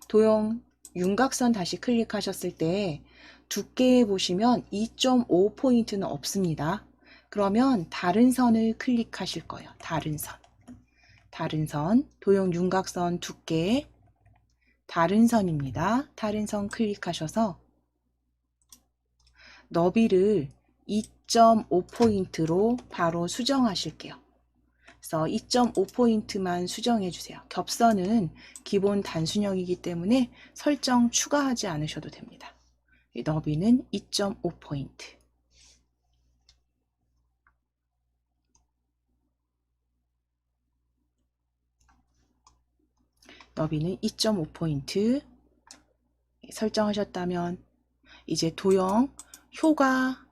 도형 윤곽선 다시 클릭하셨을 때 두께에 보시면 2.5포인트는 없습니다. 그러면 다른 선을 클릭하실 거예요. 다른 선. 다른 선, 도형 윤곽선 두께, 다른 선입니다. 다른 선 클릭하셔서 너비를 2.5포인트로 바로 수정하실게요. 그래서 2.5포인트만 수정해 주세요. 겹선은 기본 단순형이기 때문에 설정 추가하지 않으셔도 됩니다. 너비는 2.5포인트. 너비는 2.5포인트 설정하셨다면 이제 도형 효과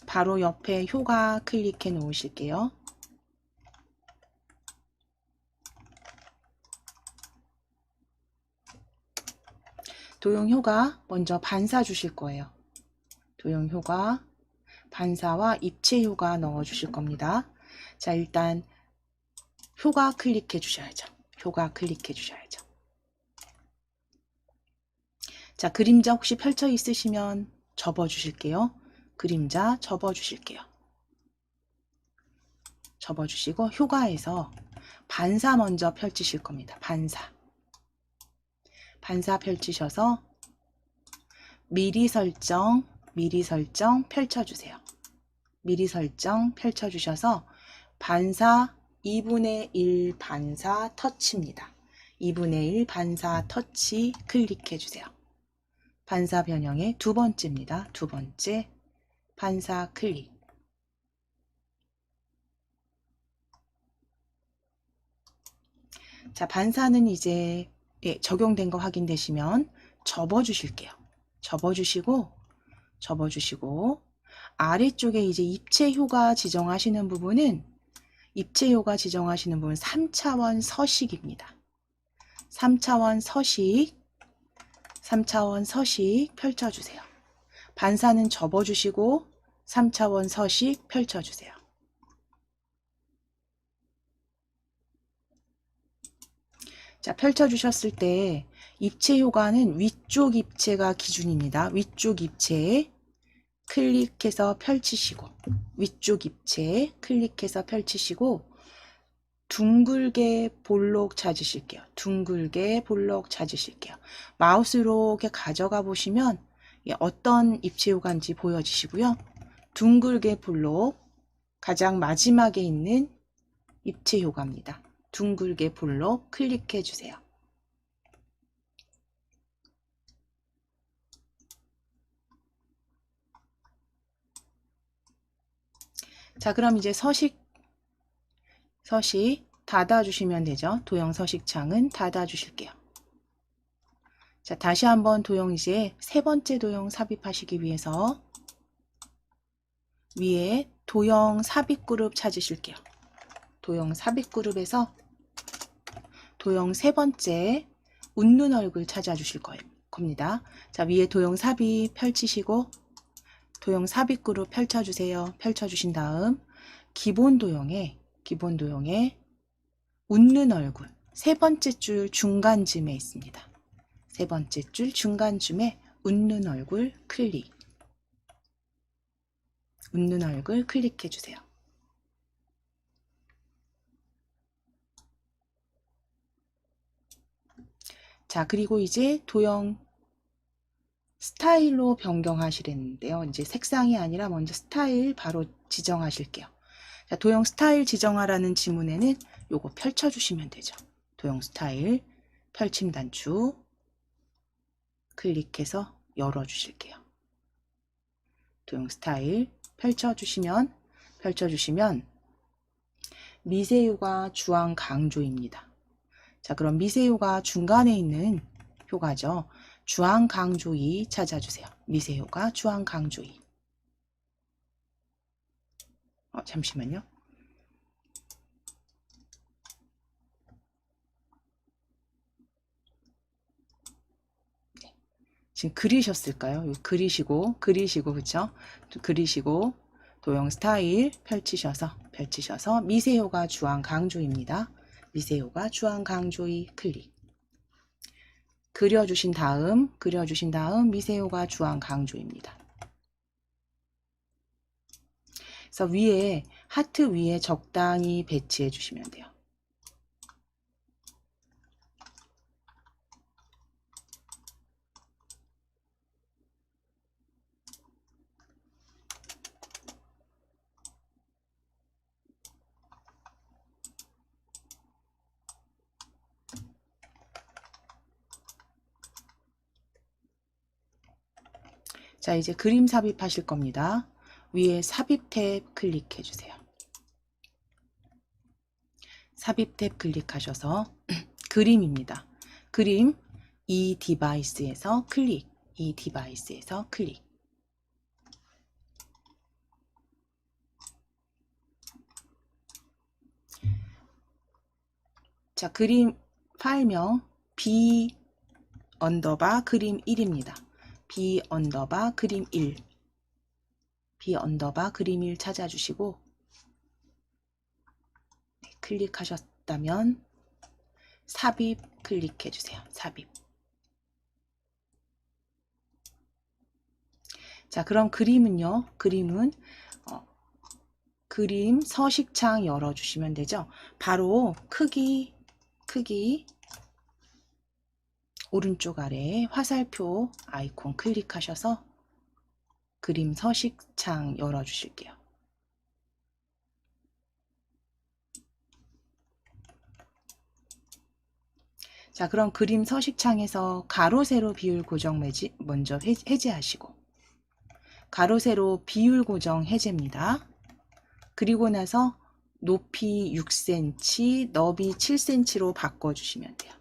바로 옆에 효과 클릭해 놓으실게요. 도형 효과 먼저 반사 주실 거예요. 도형 효과, 반사와 입체 효과 넣어 주실 겁니다. 자, 일단 효과 클릭해 주셔야죠. 효과 클릭해 주셔야죠. 자, 그림자 혹시 펼쳐 있으시면 접어 주실게요. 그림자 접어 주실게요. 접어 주시고 효과에서 반사 먼저 펼치실 겁니다. 반사. 반사 펼치셔서 미리 설정 펼쳐 주세요. 미리 설정 펼쳐 주셔서 반사 2분의 1 반사 터치입니다. 2분의 1 반사 터치 클릭해 주세요. 반사 변형의 두 번째입니다. 두 번째 반사 클릭. 자, 반사는 이제 적용된 거 확인되시면 접어 주실게요. 접어 주시고 아래쪽에 이제 입체 효과 지정하시는 부분은 3차원 서식입니다. 3차원 서식 펼쳐주세요. 반사는 접어주시고 3차원 서식 펼쳐주세요. 자, 펼쳐주셨을 때 입체 효과는 위쪽 입체가 기준입니다. 위쪽 입체 클릭해서 펼치시고 위쪽 입체 클릭해서 펼치시고 둥글게 볼록 찾으실게요. 둥글게 볼록 찾으실게요. 마우스로 이렇게 가져가 보시면 어떤 입체 효과인지 보여지시고요. 둥글게 볼록 가장 마지막에 있는 입체 효과입니다. 둥글게 볼록 클릭해 주세요. 자, 그럼 이제 서식 닫아주시면 되죠. 도형 서식창은 닫아주실게요. 자, 다시 한번 도형 이제 세 번째 도형 삽입하시기 위해서 위에 도형 삽입 그룹 찾으실게요. 도형 삽입 그룹에서 도형 세 번째 웃는 얼굴 찾아주실 겁니다. 자, 위에 도형 삽입 펼치시고 도형 삽입 그룹 펼쳐주세요. 펼쳐주신 다음 기본 도형에 웃는 얼굴 세 번째 줄 중간쯤에 있습니다. 세 번째 줄 중간쯤에 웃는 얼굴 클릭. 웃는 얼굴 클릭해 주세요. 자, 그리고 이제 도형 스타일로 변경하시랬는데요. 이제 색상이 아니라 먼저 스타일 바로 지정하실게요. 자, 도형 스타일 지정하라는 지문에는 요거 펼쳐주시면 되죠. 도형 스타일 펼침 단추 클릭해서 열어주실게요. 도형 스타일 펼쳐주시면 미세효과 주황 강조입니다. 자, 그럼 미세효과 중간에 있는 효과죠. 주황 강조이 찾아주세요. 미세효과 주황 강조이. 잠시만요. 네. 지금 그리셨을까요? 그리시고 그쵸? 그리시고 도형 스타일 펼치셔서 펼치셔서 미세효과 주황 강조입니다. 미세효과 주황 강조의 클릭. 그려주신 다음 미세효과 주황 강조입니다. 그래서 위에 하트 위에 적당히 배치해 주시면 돼요. 자, 이제 그림 삽입하실 겁니다. 위에 삽입 탭 클릭해 주세요. 삽입 탭 클릭하셔서 그림입니다. 그림 이 디바이스에서 클릭. 이 디바이스에서 클릭. 자, 그림 파일명 b 언더바 그림 1입니다. b 언더바 그림 1. b 언더바 그림 1 찾아주시고 클릭하셨다면 삽입 클릭해 주세요. 삽입. 자, 그럼 그림은요. 그림은 그림 서식창 열어주시면 되죠. 바로 크기 오른쪽 아래에 화살표 아이콘 클릭하셔서 그림 서식창 열어주실게요. 자, 그럼 그림 서식창에서 가로 세로 비율 고정 매지 먼저 해제하시고 가로 세로 비율 고정 해제입니다. 그리고 나서 높이 6cm, 너비 7cm로 바꿔주시면 돼요.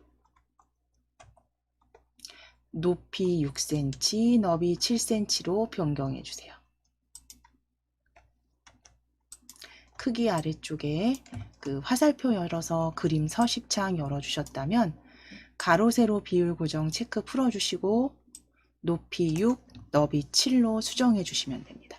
높이 6cm, 너비 7cm로 변경해 주세요. 크기 아래쪽에 그 화살표 열어서 그림 서식창 열어주셨다면 가로 세로 비율 고정 체크 풀어주시고 높이 6, 너비 7로 수정해 주시면 됩니다.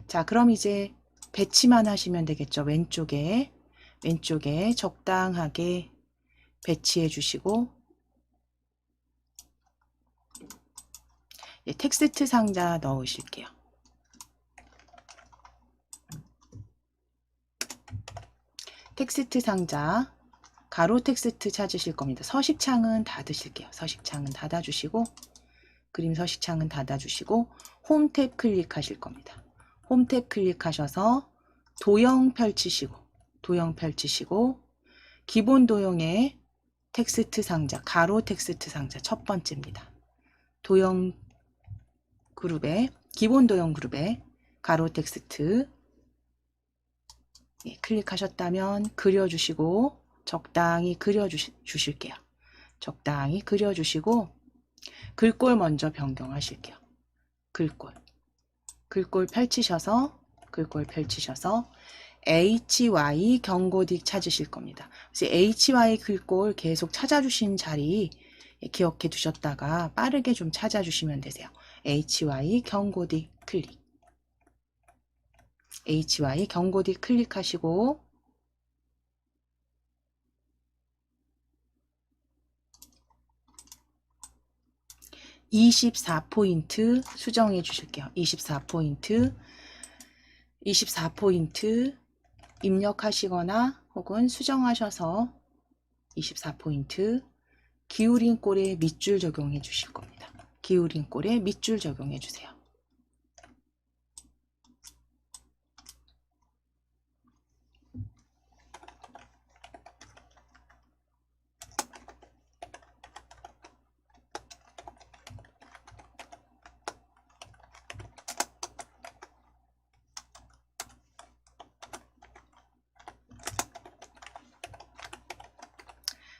자, 그럼 이제 배치만 하시면 되겠죠. 왼쪽에 적당하게 배치해 주시고 텍스트 상자 넣으실게요. 텍스트 상자 가로 텍스트 찾으실 겁니다. 서식창은 닫으실게요. 서식창은 닫아주시고 그림 서식창은 닫아주시고 홈 탭 클릭하실 겁니다. 홈 탭 클릭하셔서 도형 펼치시고 기본 도형의 텍스트 상자 가로 텍스트 상자 첫 번째입니다. 도형 그룹에 기본 도형 그룹에 가로 텍스트 클릭하셨다면 그려주시고 적당히 그려주실게요. 적당히 그려주시고 글꼴 먼저 변경하실게요. 글꼴 펼치셔서 HY 경고딕 찾으실 겁니다. 그래서 HY 글꼴 계속 찾아주신 자리 기억해 두셨다가 빠르게 좀 찾아주시면 되세요. HY 경고딕 클릭. HY 경고딕 클릭하시고 (24포인트) 수정해 주실게요. 24포인트 입력하시거나 혹은 수정하셔서 24포인트 기울인 꼴에 밑줄 적용해 주실 겁니다. 기울인 꼴에 밑줄 적용해 주세요.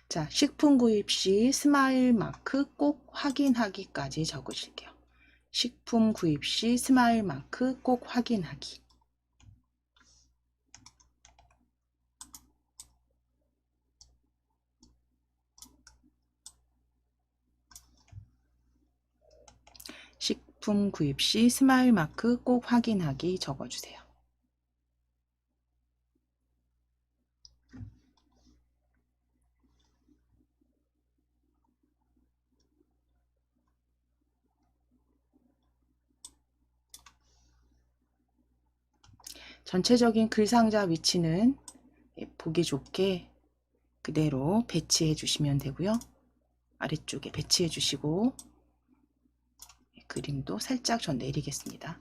자, 식품 구입 시 스마일 마크 꼭 확인하기까지 적으실게요. 식품 구입 시 스마일 마크 꼭 확인하기. 제품 구입 시 스마일 마크 꼭 확인하기 적어주세요. 전체적인 글상자 위치는 보기 좋게 그대로 배치해 주시면 되고요. 아래쪽에 배치해 주시고 그림도 살짝 전 내리겠습니다.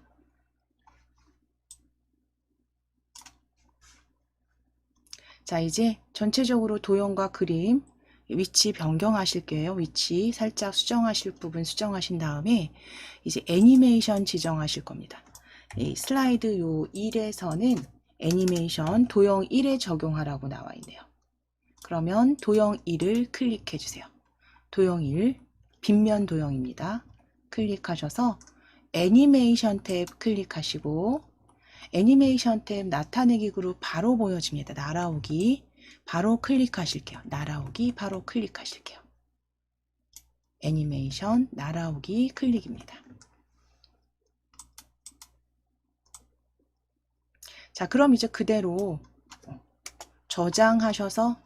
자, 이제 전체적으로 도형과 그림 위치 변경하실게요. 위치 살짝 수정하실 부분 수정하신 다음에 이제 애니메이션 지정하실 겁니다. 이 슬라이드 요 1에서는 애니메이션 도형 1에 적용하라고 나와 있네요. 그러면 도형 1을 클릭해 주세요. 도형 1, 빗면 도형입니다. 클릭하셔서 애니메이션 탭 클릭하시고 애니메이션 탭 나타내기 그룹 바로 보여집니다. 날아오기 바로 클릭하실게요. 날아오기 바로 클릭하실게요. 애니메이션 날아오기 클릭입니다. 자, 그럼 이제 그대로 저장하셔서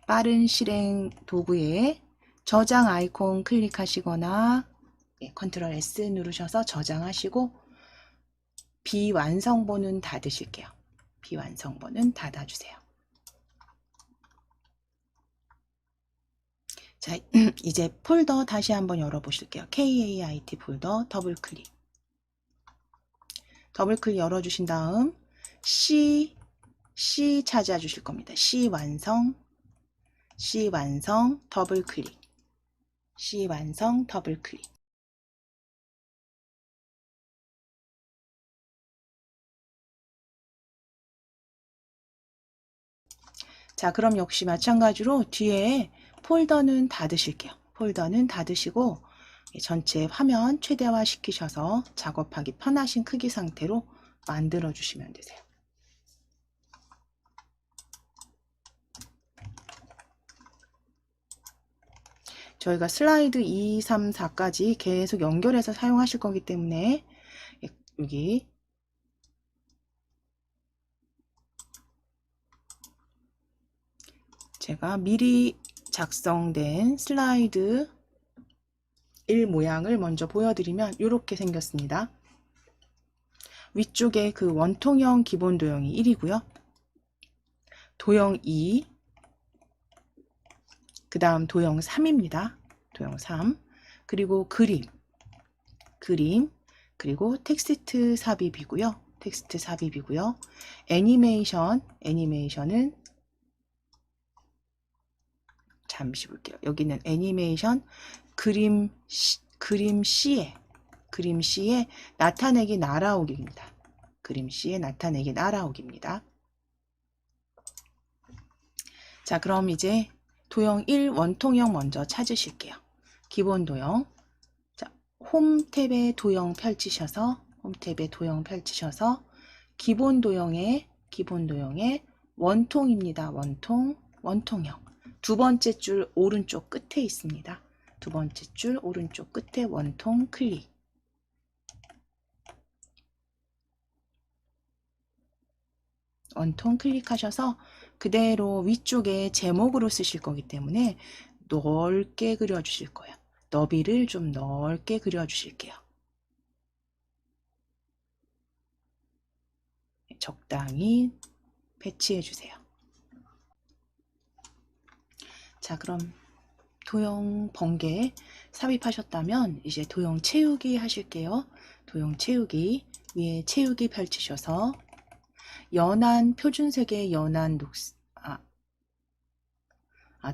빠른 실행 도구에 저장 아이콘 클릭하시거나 컨트롤 S 누르셔서 저장하시고 비완성본은 닫으실게요. 비완성본은 닫아주세요. 자, 이제 폴더 다시 한번 열어보실게요. KAIT 폴더 더블클릭. 더블클릭 열어주신 다음 C 찾아주실 겁니다. C 완성 더블클릭. C 완성 더블클릭. 자, 그럼 역시 마찬가지로 뒤에 폴더는 닫으실게요. 폴더는 닫으시고 전체 화면 최대화 시키셔서 작업하기 편하신 크기 상태로 만들어 주시면 되세요. 저희가 슬라이드 2, 3, 4까지 계속 연결해서 사용하실 거기 때문에 여기 제가 미리 작성된 슬라이드 1 모양을 먼저 보여드리면 이렇게 생겼습니다. 위쪽에 그 원통형 기본 도형이 1이고요. 도형 2, 그 다음 도형 3입니다. 도형 3, 그리고 그림, 그리고 텍스트 삽입이고요. 텍스트 삽입이고요. 애니메이션은 잠시 볼게요. 여기는 애니메이션 그림 C에 나타내기 날아오기입니다. 그림 C에 나타내기 날아오기입니다. 자, 그럼 이제 도형 1 원통형 먼저 찾으실게요. 기본 도형. 자, 홈 탭에 도형 펼치셔서 기본 도형에 원통입니다. 원통형. 두 번째 줄 오른쪽 끝에 있습니다. 두 번째 줄 오른쪽 끝에 원통 클릭. 원통 클릭하셔서 그대로 위쪽에 제목으로 쓰실 거기 때문에 넓게 그려주실 거예요. 너비를 좀 넓게 그려주실게요. 적당히 배치해 주세요. 자, 그럼 도형 번개 삽입하셨다면 이제 도형 채우기 하실게요. 도형 채우기 위에 채우기 펼치셔서 연한 표준색의 연한 녹색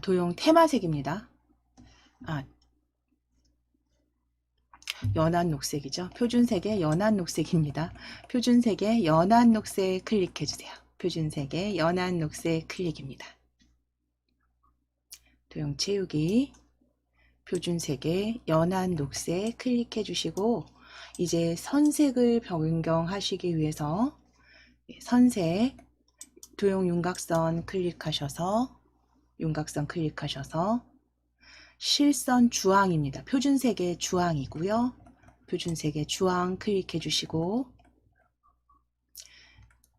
도형 테마색입니다. 연한 녹색이죠. 표준색의 연한 녹색입니다. 표준색의 연한 녹색 클릭해 주세요. 표준색의 연한 녹색 클릭입니다. 도형 채우기 표준색의 연한 녹색 클릭해 주시고 이제 선색을 변경하시기 위해서 선색 도형 윤곽선 클릭하셔서 실선 주황입니다. 표준색의 주황이고요. 표준색의 주황 클릭해 주시고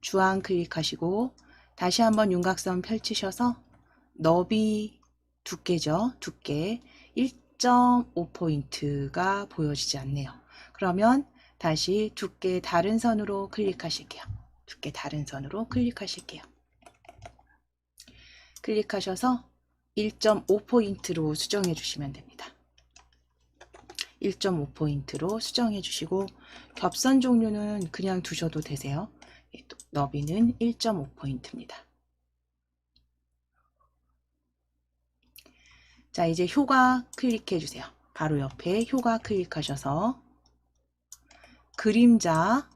주황 클릭하시고 다시 한번 윤곽선 펼치셔서 너비 두께죠. 두께 1.5포인트가 보여지지 않네요. 그러면 다시 두께 다른 선으로 클릭하실게요. 두께 다른 선으로 클릭하실게요. 클릭하셔서 1.5포인트로 수정해 주시면 됩니다. 1.5포인트로 수정해 주시고 겹선 종류는 그냥 두셔도 되세요. 너비는 1.5포인트입니다. 자, 이제 효과 클릭해 주세요. 바로 옆에 효과 클릭하셔서 그림자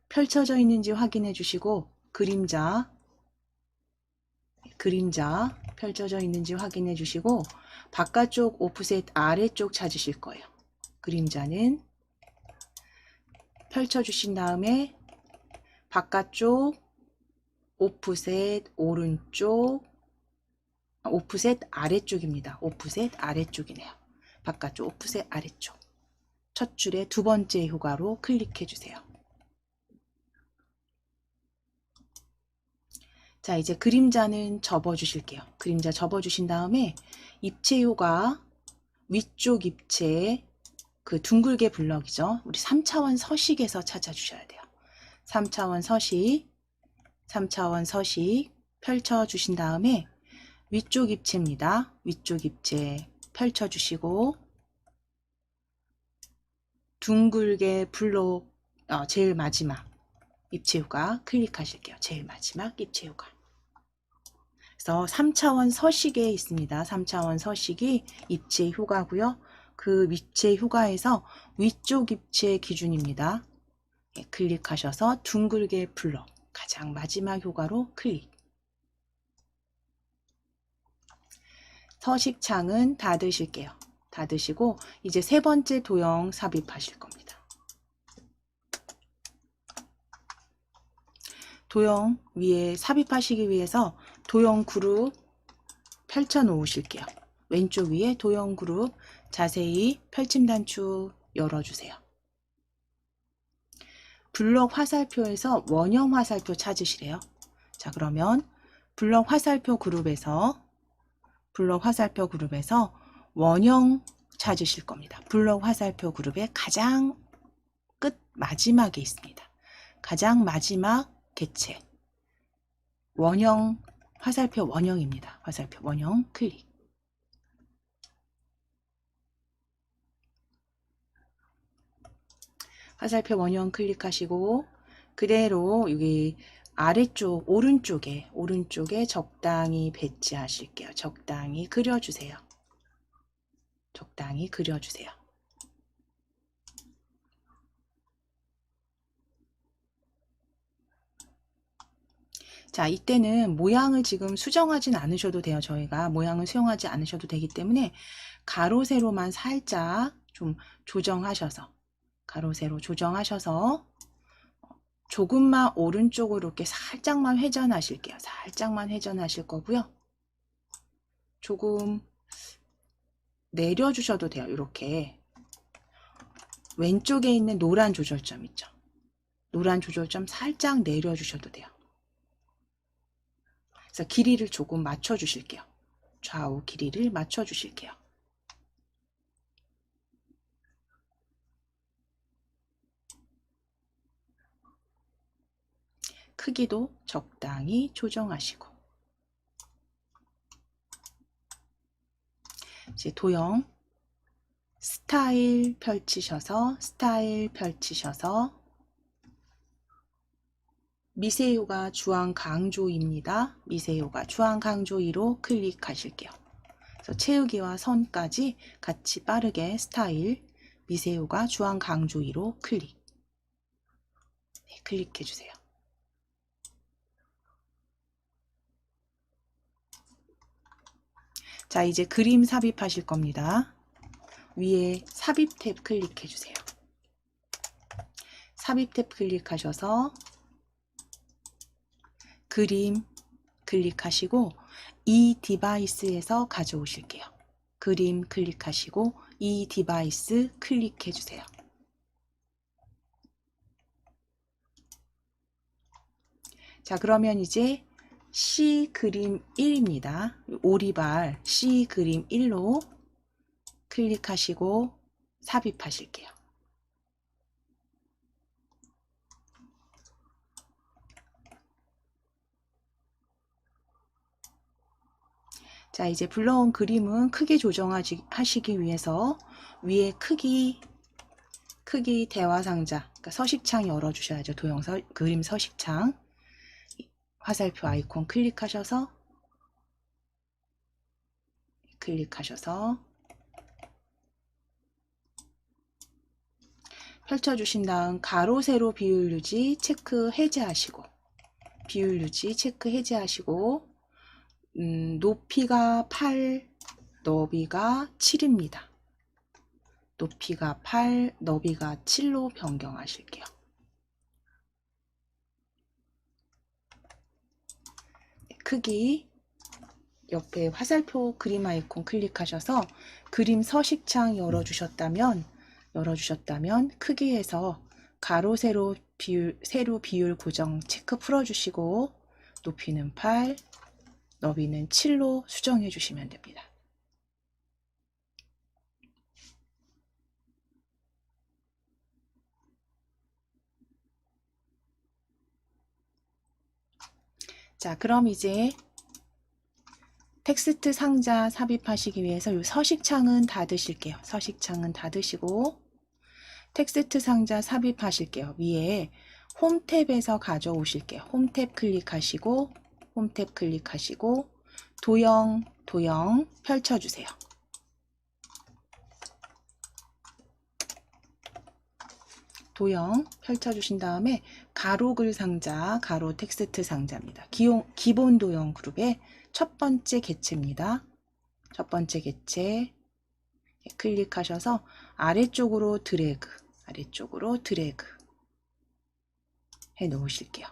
펼쳐져 있는지 확인해 주시고 그림자 펼쳐져 있는지 확인해 주시고 바깥쪽 오프셋 아래쪽 찾으실 거예요. 그림자는 펼쳐 주신 다음에 바깥쪽 오프셋 오른쪽 오프셋 아래쪽입니다. 오프셋 아래쪽이네요. 바깥쪽 오프셋 아래쪽 첫 줄의 두 번째 효과로 클릭해 주세요. 자, 이제 그림자는 접어 주실게요. 그림자 접어 주신 다음에 입체 효과 위쪽 입체 그 둥글게 블럭이죠. 우리 3차원 서식에서 찾아 주셔야 돼요. 3차원 서식 펼쳐 주신 다음에 위쪽 입체입니다. 위쪽 입체 펼쳐 주시고 둥글게 블록 제일 마지막 입체 효과 클릭하실게요. 제일 마지막 입체 효과. 그래서 3차원 서식에 있습니다. 3차원 서식이 입체 효과고요. 그 입체 효과에서 위쪽 입체 기준입니다. 예, 클릭하셔서 둥글게 블럭 가장 마지막 효과로 클릭. 서식창은 닫으실게요. 닫으시고 이제 세 번째 도형 삽입하실 겁니다. 도형 위에 삽입하시기 위해서 도형 그룹 펼쳐 놓으실게요. 왼쪽 위에 도형 그룹 자세히 펼침 단축 열어주세요. 블럭 화살표에서 원형 화살표 찾으시래요. 자, 그러면 블럭 화살표 그룹에서 원형 찾으실 겁니다. 블럭 화살표 그룹의 가장 끝 마지막에 있습니다. 가장 마지막 개체 원형 화살표 원형입니다. 화살표 원형 클릭. 화살표 원형 클릭하시고 그대로 여기 아래쪽 오른쪽에 적당히 배치하실게요. 적당히 그려주세요. 적당히 그려주세요. 자, 이때는 모양을 지금 수정하진 않으셔도 돼요. 저희가 모양을 수정하지 않으셔도 되기 때문에 가로 세로만 살짝 좀 조정하셔서 가로 세로 조정하셔서 조금만 오른쪽으로 이렇게 살짝만 회전하실게요. 살짝만 회전하실 거고요. 조금 내려주셔도 돼요. 이렇게 왼쪽에 있는 노란 조절점 있죠. 노란 조절점 살짝 내려주셔도 돼요. 그래서 길이를 조금 맞춰주실게요. 좌우 길이를 맞춰주실게요. 크기도 적당히 조정하시고 이제 도형 스타일 펼치셔서 미세효과 주황 강조입니다. 미세효과 주황 강조이로 클릭하실게요. 그래서 채우기와 선까지 같이 빠르게 스타일 미세효과 주황 강조이로 클릭. 네, 클릭해 주세요. 자, 이제 그림 삽입하실 겁니다. 위에 삽입 탭 클릭해 주세요. 삽입 탭 클릭하셔서 그림 클릭하시고 이 디바이스에서 가져오실게요. 그림 클릭하시고 이 디바이스 클릭해 주세요. 자, 그러면 이제 C 그림 1입니다. 오리발 C 그림 1로 클릭하시고 삽입하실게요. 자, 이제 불러온 그림은 크기 조정하시기 위해서 위에 크기 대화 상자, 그러니까 서식창 열어주셔야죠. 그림 서식창. 화살표 아이콘 클릭하셔서 펼쳐주신 다음 가로 세로 비율 유지 체크 해제하시고 높이가 8, 너비가 7입니다. 높이가 8, 너비가 7로 변경하실게요. 크기 옆에 화살표 그림 아이콘 클릭하셔서 그림 서식창 열어주셨다면 크기에서 가로 세로 비율 고정 체크 풀어주시고 높이는 8, 너비는 7로 수정해 주시면 됩니다. 자, 그럼 이제 텍스트 상자 삽입하시기 위해서 이 서식창은 닫으실게요. 서식창은 닫으시고 텍스트 상자 삽입하실게요. 위에 홈 탭에서 가져오실게요. 홈 탭 클릭하시고 도형 펼쳐주세요. 도형 펼쳐주신 다음에 가로글 상자, 가로 텍스트 상자입니다. 기본 도형 그룹의 첫 번째 객체입니다. 첫 번째 객체 클릭하셔서 아래쪽으로 드래그 해 놓으실게요.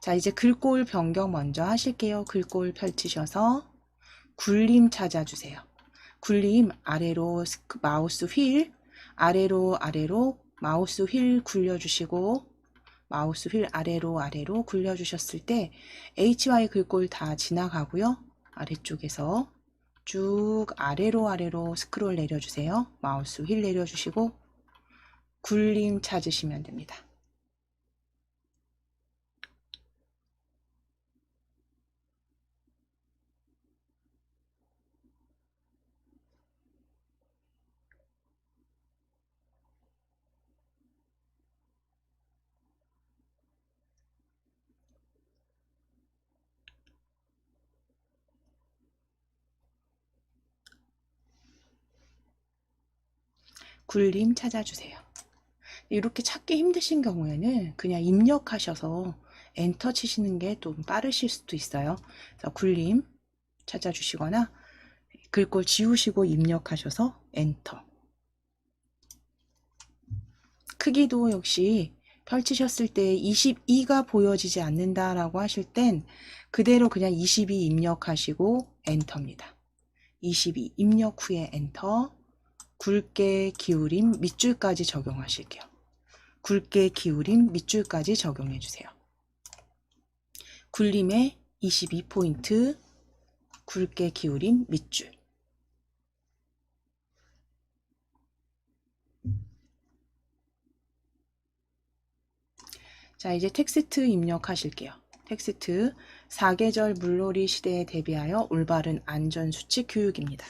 자, 이제 글꼴 변경 먼저 하실게요. 글꼴 펼치셔서 굴림 찾아주세요. 굴림 아래로 마우스 휠 아래로 마우스 휠 굴려주시고 마우스 휠 아래로 굴려주셨을 때 HY 글꼴 다 지나가고요. 아래쪽에서 쭉 아래로 스크롤 내려주세요. 마우스 휠 내려주시고 굴림 찾으시면 됩니다. 굴림 찾아주세요. 이렇게 찾기 힘드신 경우에는 그냥 입력하셔서 엔터 치시는 게 좀 빠르실 수도 있어요. 그래서 굴림 찾아주시거나 글꼴 지우시고 입력하셔서 엔터. 크기도 역시 펼치셨을 때 22가 보여지지 않는다라고 하실 땐 그대로 그냥 22 입력하시고 엔터입니다. 22 입력 후에 엔터. 굵게 기울인 밑줄까지 적용하실게요. 굵게 기울인 밑줄까지 적용해 주세요. 굴림에 22포인트 굵게 기울인 밑줄. 자, 이제 텍스트 입력하실게요. 텍스트 사계절 물놀이 시대에 대비하여 올바른 안전수칙 교육입니다.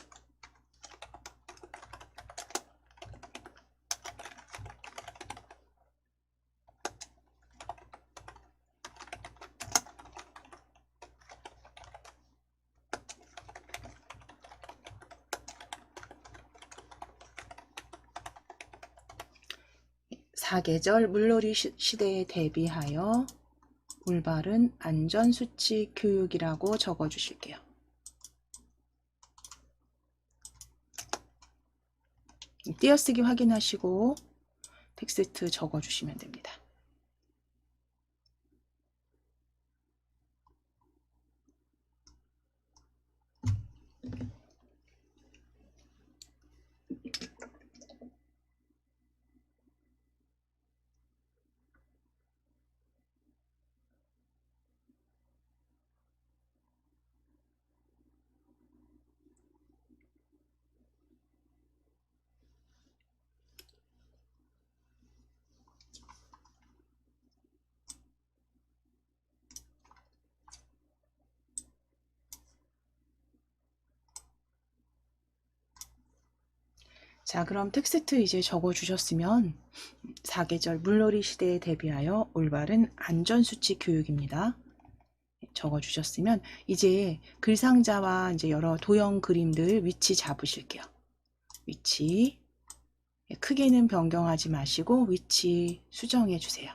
사계절 물놀이 시대에 대비하여 올바른 안전수칙 교육이라고 적어주실게요. 띄어쓰기 확인하시고 텍스트 적어주시면 됩니다. 자, 그럼 텍스트 이제 적어 주셨으면 사계절 물놀이 시대에 대비하여 올바른 안전수칙 교육입니다. 적어 주셨으면 이제 글상자와 이제 여러 도형 그림들 위치 잡으실게요. 위치 크게는 변경하지 마시고 위치 수정해 주세요.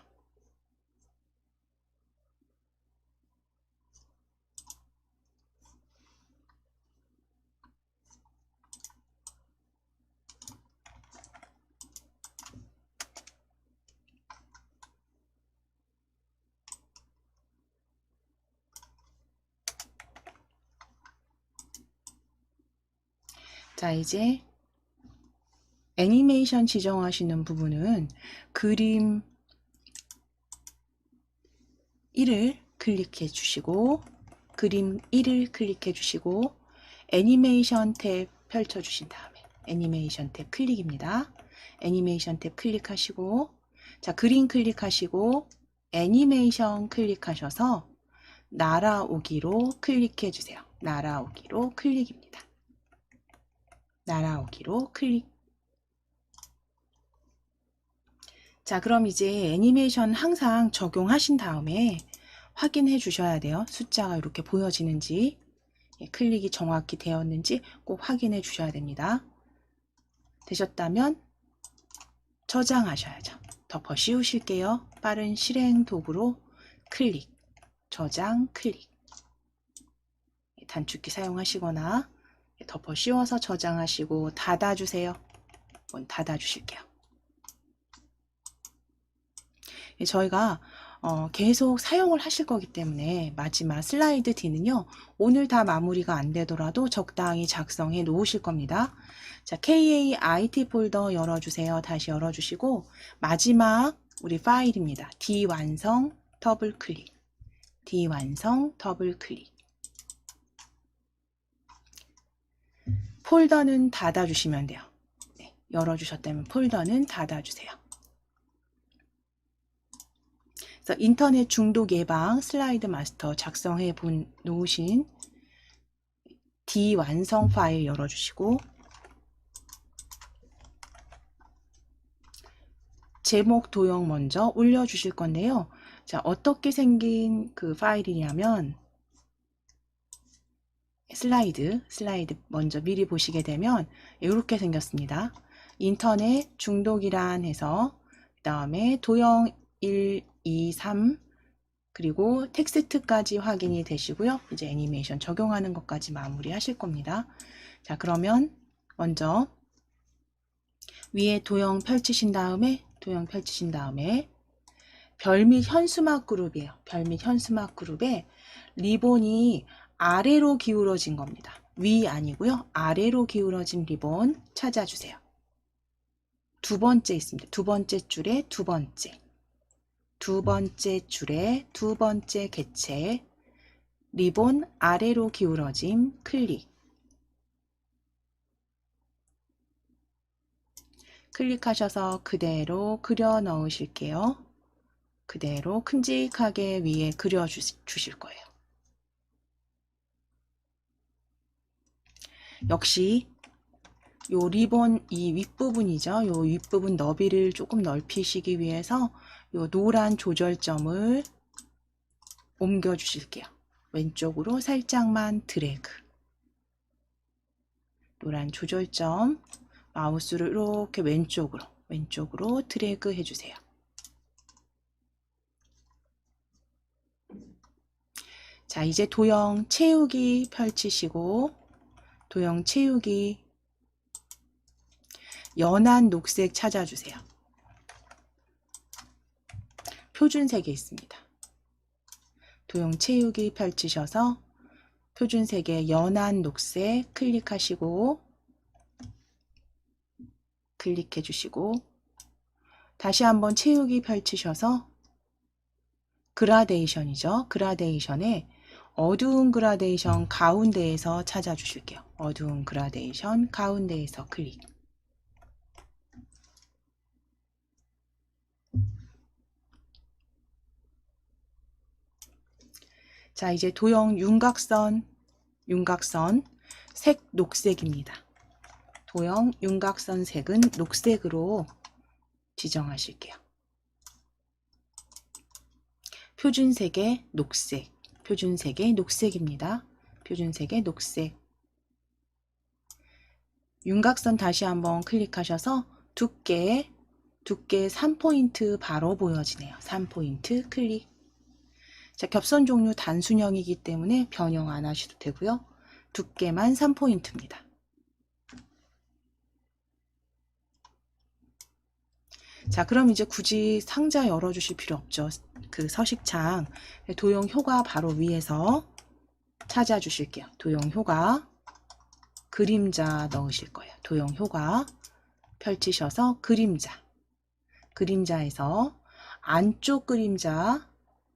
자, 이제 애니메이션 지정하시는 부분은 그림 1을 클릭해 주시고 그림 1을 클릭해 주시고 애니메이션 탭 펼쳐 주신 다음에 애니메이션 탭 클릭입니다. 애니메이션 탭 클릭하시고 자, 그림 클릭하시고 애니메이션 클릭하셔서 날아오기로 클릭해 주세요. 날아오기로 클릭입니다. 날아오기로 클릭. 자, 그럼 이제 애니메이션 항상 적용하신 다음에 확인해 주셔야 돼요. 숫자가 이렇게 보여지는지, 클릭이 정확히 되었는지 꼭 확인해 주셔야 됩니다. 되셨다면 저장하셔야죠. 덮어 씌우실게요. 빠른 실행 도구로 클릭, 저장, 클릭. 단축키 사용하시거나 덮어 씌워서 저장하시고 닫아주세요. 한번 닫아주실게요. 저희가 계속 사용을 하실 거기 때문에 마지막 슬라이드 D는요. 오늘 다 마무리가 안 되더라도 적당히 작성해 놓으실 겁니다. 자, KAIT 폴더 열어주세요. 다시 열어주시고 마지막 우리 파일입니다. D 완성 더블 클릭. D 완성 더블 클릭. 폴더는 닫아주시면 돼요. 네, 열어주셨다면 폴더는 닫아주세요. 그래서 인터넷 중독 예방 슬라이드 마스터 작성해 놓으신 D 완성 파일 열어주시고 제목 도형 먼저 올려주실 건데요. 자, 어떻게 생긴 그 파일이냐면 슬라이드 먼저 미리 보시게 되면 이렇게 생겼습니다. 인터넷 중독이란 해서 그 다음에 도형 1, 2, 3 그리고 텍스트까지 확인이 되시고요. 이제 애니메이션 적용하는 것까지 마무리 하실 겁니다. 자, 그러면 먼저 위에 도형 펼치신 다음에 별 및 현수막 그룹이에요. 별 및 현수막 그룹에 리본이 아래로 기울어진 겁니다. 위 아니고요. 아래로 기울어진 리본 찾아주세요. 두 번째 있습니다. 두 번째 줄에 두 번째. 두 번째 줄에 두 번째 객체. 리본 아래로 기울어짐 클릭. 클릭하셔서 그대로 그려 넣으실게요. 그대로 큼직하게 위에 그려 주실 거예요. 역시 요 리본 이 윗부분이죠. 요 윗부분 너비를 조금 넓히시기 위해서 요 노란 조절점을 옮겨 주실게요. 왼쪽으로 살짝만 드래그. 노란 조절점 마우스를 이렇게 왼쪽으로 드래그 해주세요. 자, 이제 도형 채우기 펼치시고 도형 채우기 연한 녹색 찾아주세요. 표준색에 있습니다. 도형 채우기 펼치셔서 표준색의 연한 녹색 클릭하시고 클릭해 주시고 다시 한번 채우기 펼치셔서 그라데이션이죠. 그라데이션에 어두운 그라데이션 가운데에서 찾아주실게요. 어두운 그라데이션 가운데에서 클릭. 자, 이제 도형 윤곽선 색 녹색입니다. 도형 윤곽선 색은 녹색으로 지정하실게요. 표준색의 녹색, 표준색의 녹색입니다. 표준색의 녹색. 윤곽선 다시 한번 클릭하셔서 두께 3포인트 바로 보여지네요. 3포인트 클릭. 자, 겹선 종류 단순형이기 때문에 변형 안 하셔도 되고요. 두께만 3포인트입니다. 자, 그럼 이제 굳이 상자 열어주실 필요 없죠. 그 서식창 도형 효과 바로 위에서 찾아주실게요. 도형 효과 그림자 넣으실 거예요. 도형 효과 펼치셔서 그림자에서 안쪽 그림자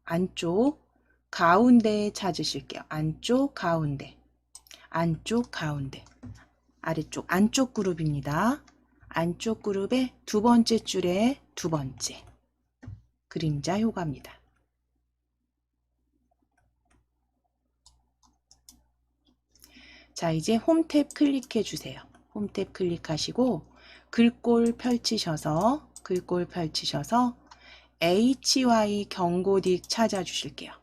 안쪽 가운데 찾으실게요. 안쪽 가운데 아래쪽 안쪽 그룹입니다. 안쪽 그룹의 두 번째 줄에 두 번째 그림자 효과입니다. 자, 이제 홈탭 클릭해 주세요. 홈탭 클릭하시고 글꼴 펼치셔서 HY 경고딕 찾아주실게요.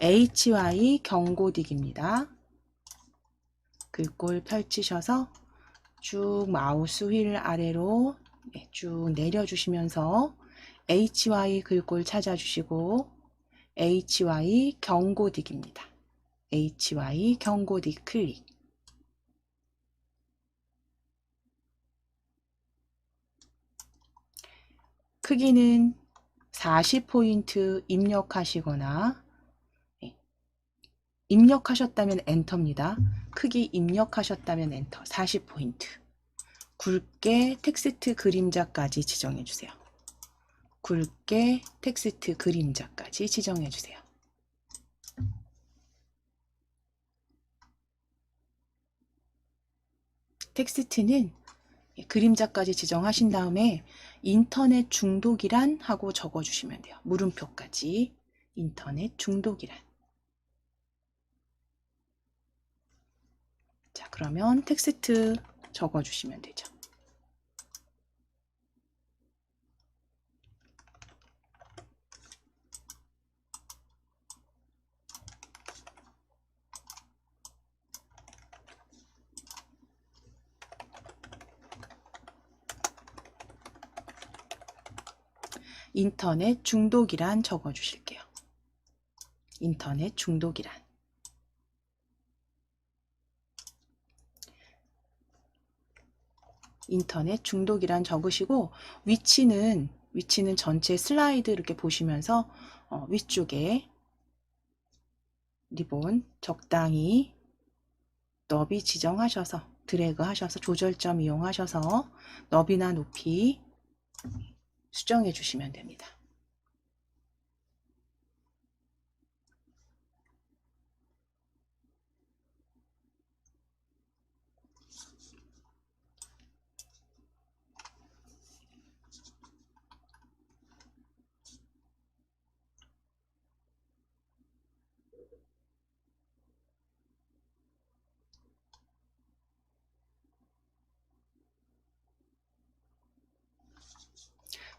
HY 경고딕입니다. 글꼴 펼치셔서 쭉 마우스 휠 아래로 쭉 내려주시면서 HY 글꼴 찾아주시고 HY 경고딕입니다. HY 경고딕 클릭. 크기는 40포인트 입력하시거나 입력하셨다면 엔터입니다. 크기 입력하셨다면 엔터 40포인트. 굵게 텍스트 그림자까지 지정해 주세요. 굵게 텍스트 그림자까지 지정해 주세요. 텍스트는 그림자까지 지정하신 다음에 인터넷 중독이란 하고 적어주시면 돼요. 물음표까지 인터넷 중독이란. 자, 그러면 텍스트 적어주시면 되죠. 인터넷 중독이란 적어주실게요. 인터넷 중독이란. 인터넷 중독이란 적으시고 위치는 전체 슬라이드 이렇게 보시면서 위쪽에 리본 적당히 너비 지정하셔서 드래그 하셔서 조절점 이용하셔서 너비나 높이 수정해 주시면 됩니다.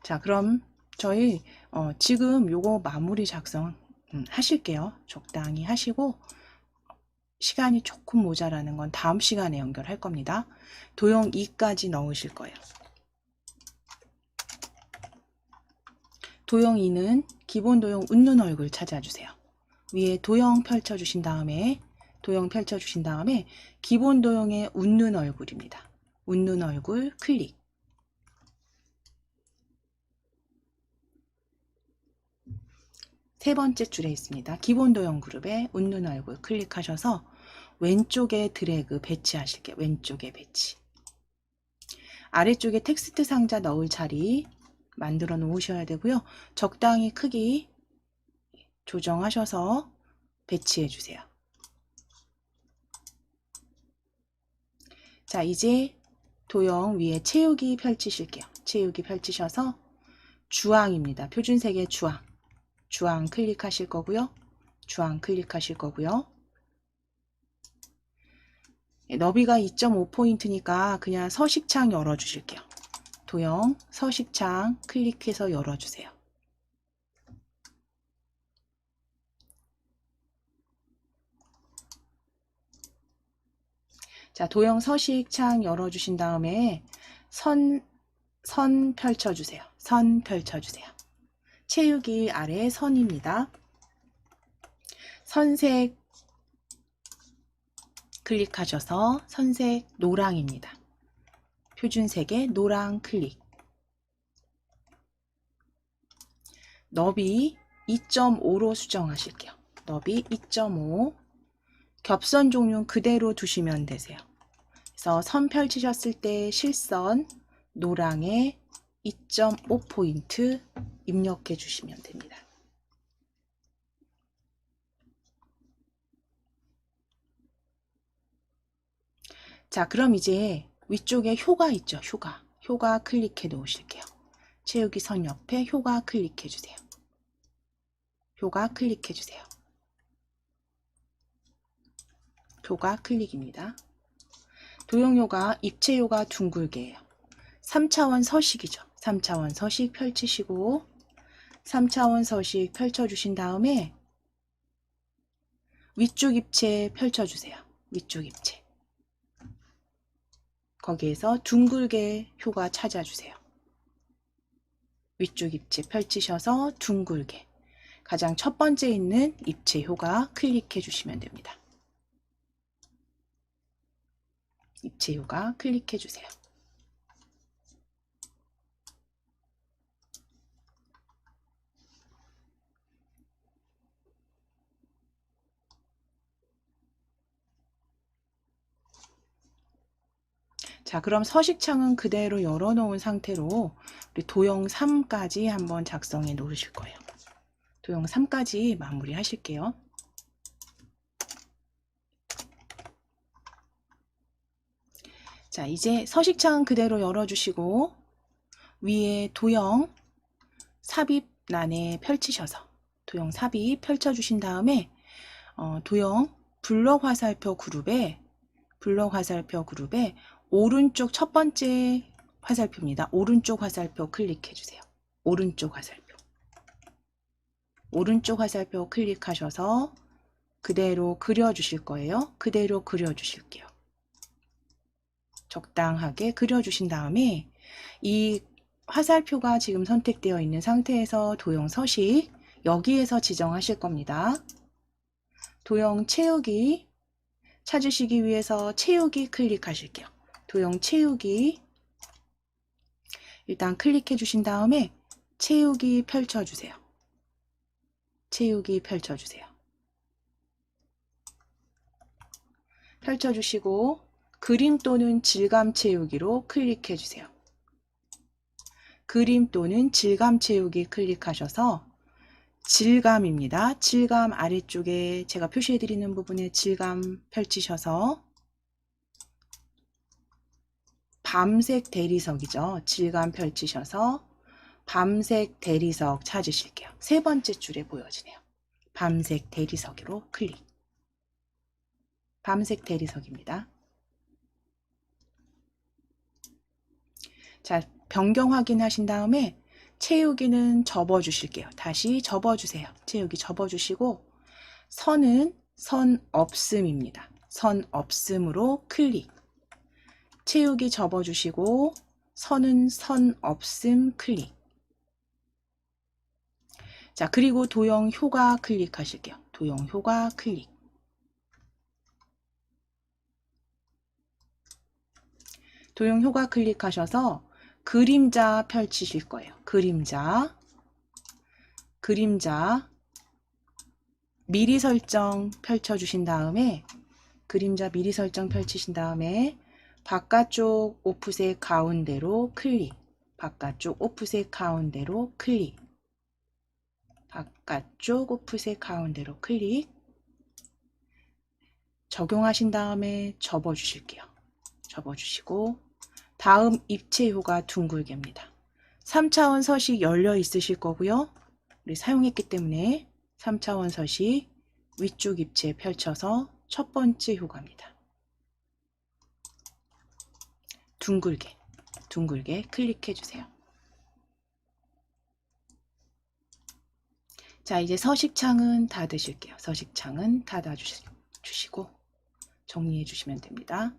자, 그럼 저희 지금 요거 마무리 작성 하실게요. 적당히 하시고 시간이 조금 모자라는 건 다음 시간에 연결할 겁니다. 도형 2까지 넣으실 거예요. 도형 2는 기본 도형 웃는 얼굴 찾아주세요. 위에 도형 펼쳐주신 다음에 기본 도형의 웃는 얼굴입니다. 웃는 얼굴 클릭. 세 번째 줄에 있습니다. 기본 도형 그룹에 웃는 얼굴 클릭하셔서 왼쪽에 드래그 배치하실게요. 왼쪽에 배치. 아래쪽에 텍스트 상자 넣을 자리 만들어 놓으셔야 되고요. 적당히 크기 조정하셔서 배치해 주세요. 자, 이제 도형 위에 채우기 펼치실게요. 채우기 펼치셔서 주황입니다. 표준색의 주황 클릭하실 거고요. 너비가 2.5포인트니까 그냥 서식창 열어주실게요. 도형 서식창 클릭해서 열어주세요. 자, 도형 서식창 열어주신 다음에 선 펼쳐주세요. 선 펼쳐주세요. 채우기 아래 선입니다. 선색 클릭하셔서 선색 노랑입니다. 표준색의 노랑 클릭. 너비 2.5로 수정하실게요. 너비 2.5. 겹선 종류 그대로 두시면 되세요. 그래서 선 펼치셨을 때 실선 노랑에 2.5포인트 입력해 주시면 됩니다. 자, 그럼 이제 위쪽에 효가 있죠. 효가 클릭해 놓으실게요. 채우기 선 옆에 효가 클릭해 주세요. 효가 클릭해 주세요. 효가 클릭입니다. 도형 효가 입체 효가 둥글게예요. 3차원 서식이죠. 3차원 서식 펼치시고 3차원 서식 펼쳐주신 다음에 위쪽 입체 펼쳐주세요. 위쪽 입체. 거기에서 둥글게 효가 찾아주세요. 위쪽 입체 펼치셔서 둥글게. 가장 첫 번째 있는 입체 효가 클릭해 주시면 됩니다. 입체 효가 클릭해 주세요. 자, 그럼 서식창은 그대로 열어놓은 상태로 우리 도형 3까지 한번 작성해 놓으실 거예요. 도형 3까지 마무리 하실게요. 자, 이제 서식창은 그대로 열어주시고 위에 도형 삽입란에 펼치셔서 도형 삽입 펼쳐주신 다음에 도형 블럭 화살표 그룹에 오른쪽 첫 번째 화살표입니다. 오른쪽 화살표 클릭해 주세요. 오른쪽 화살표 클릭하셔서 그대로 그려주실 거예요. 그대로 그려주실게요. 적당하게 그려주신 다음에 이 화살표가 지금 선택되어 있는 상태에서 도형 서식 여기에서 지정하실 겁니다. 도형 채우기 찾으시기 위해서 채우기 클릭하실게요. 도형 채우기 일단 클릭해 주신 다음에 채우기 펼쳐주세요. 채우기 펼쳐주세요. 펼쳐주시고 그림 또는 질감 채우기로 클릭해 주세요. 그림 또는 질감 채우기 클릭하셔서 질감입니다. 질감 아래쪽에 제가 표시해 드리는 부분에 질감 펼치셔서 밤색 대리석이죠. 질감 펼치셔서 밤색 대리석 찾으실게요. 세 번째 줄에 보여지네요. 밤색 대리석으로 클릭. 밤색 대리석입니다. 자, 변경 확인하신 다음에 채우기는 접어주실게요. 다시 접어주세요. 채우기 접어주시고 선은 선 없음입니다. 선 없음으로 클릭. 채우기 접어주시고 선은 선 없음 클릭. 자, 그리고 도형 효과 클릭하실게요. 도형 효과 클릭. 도형 효과 클릭하셔서 그림자 펼치실 거예요. 그림자 미리 설정 펼쳐주신 다음에 그림자 미리 설정 펼치신 다음에 바깥쪽 오프셋 가운데로 클릭. 바깥쪽 오프셋 가운데로 클릭. 바깥쪽 오프셋 가운데로 클릭. 적용하신 다음에 접어주실게요. 접어주시고 다음 입체 효가 둥글게입니다. 3차원 서식 열려 있으실 거고요. 우리 사용했기 때문에 3차원 서식 위쪽 입체 펼쳐서 첫 번째 효과입니다. 둥글게 클릭해 주세요. 자, 이제 서식창은 닫으실게요. 서식창은 닫아주시고 정리해 주시면 됩니다.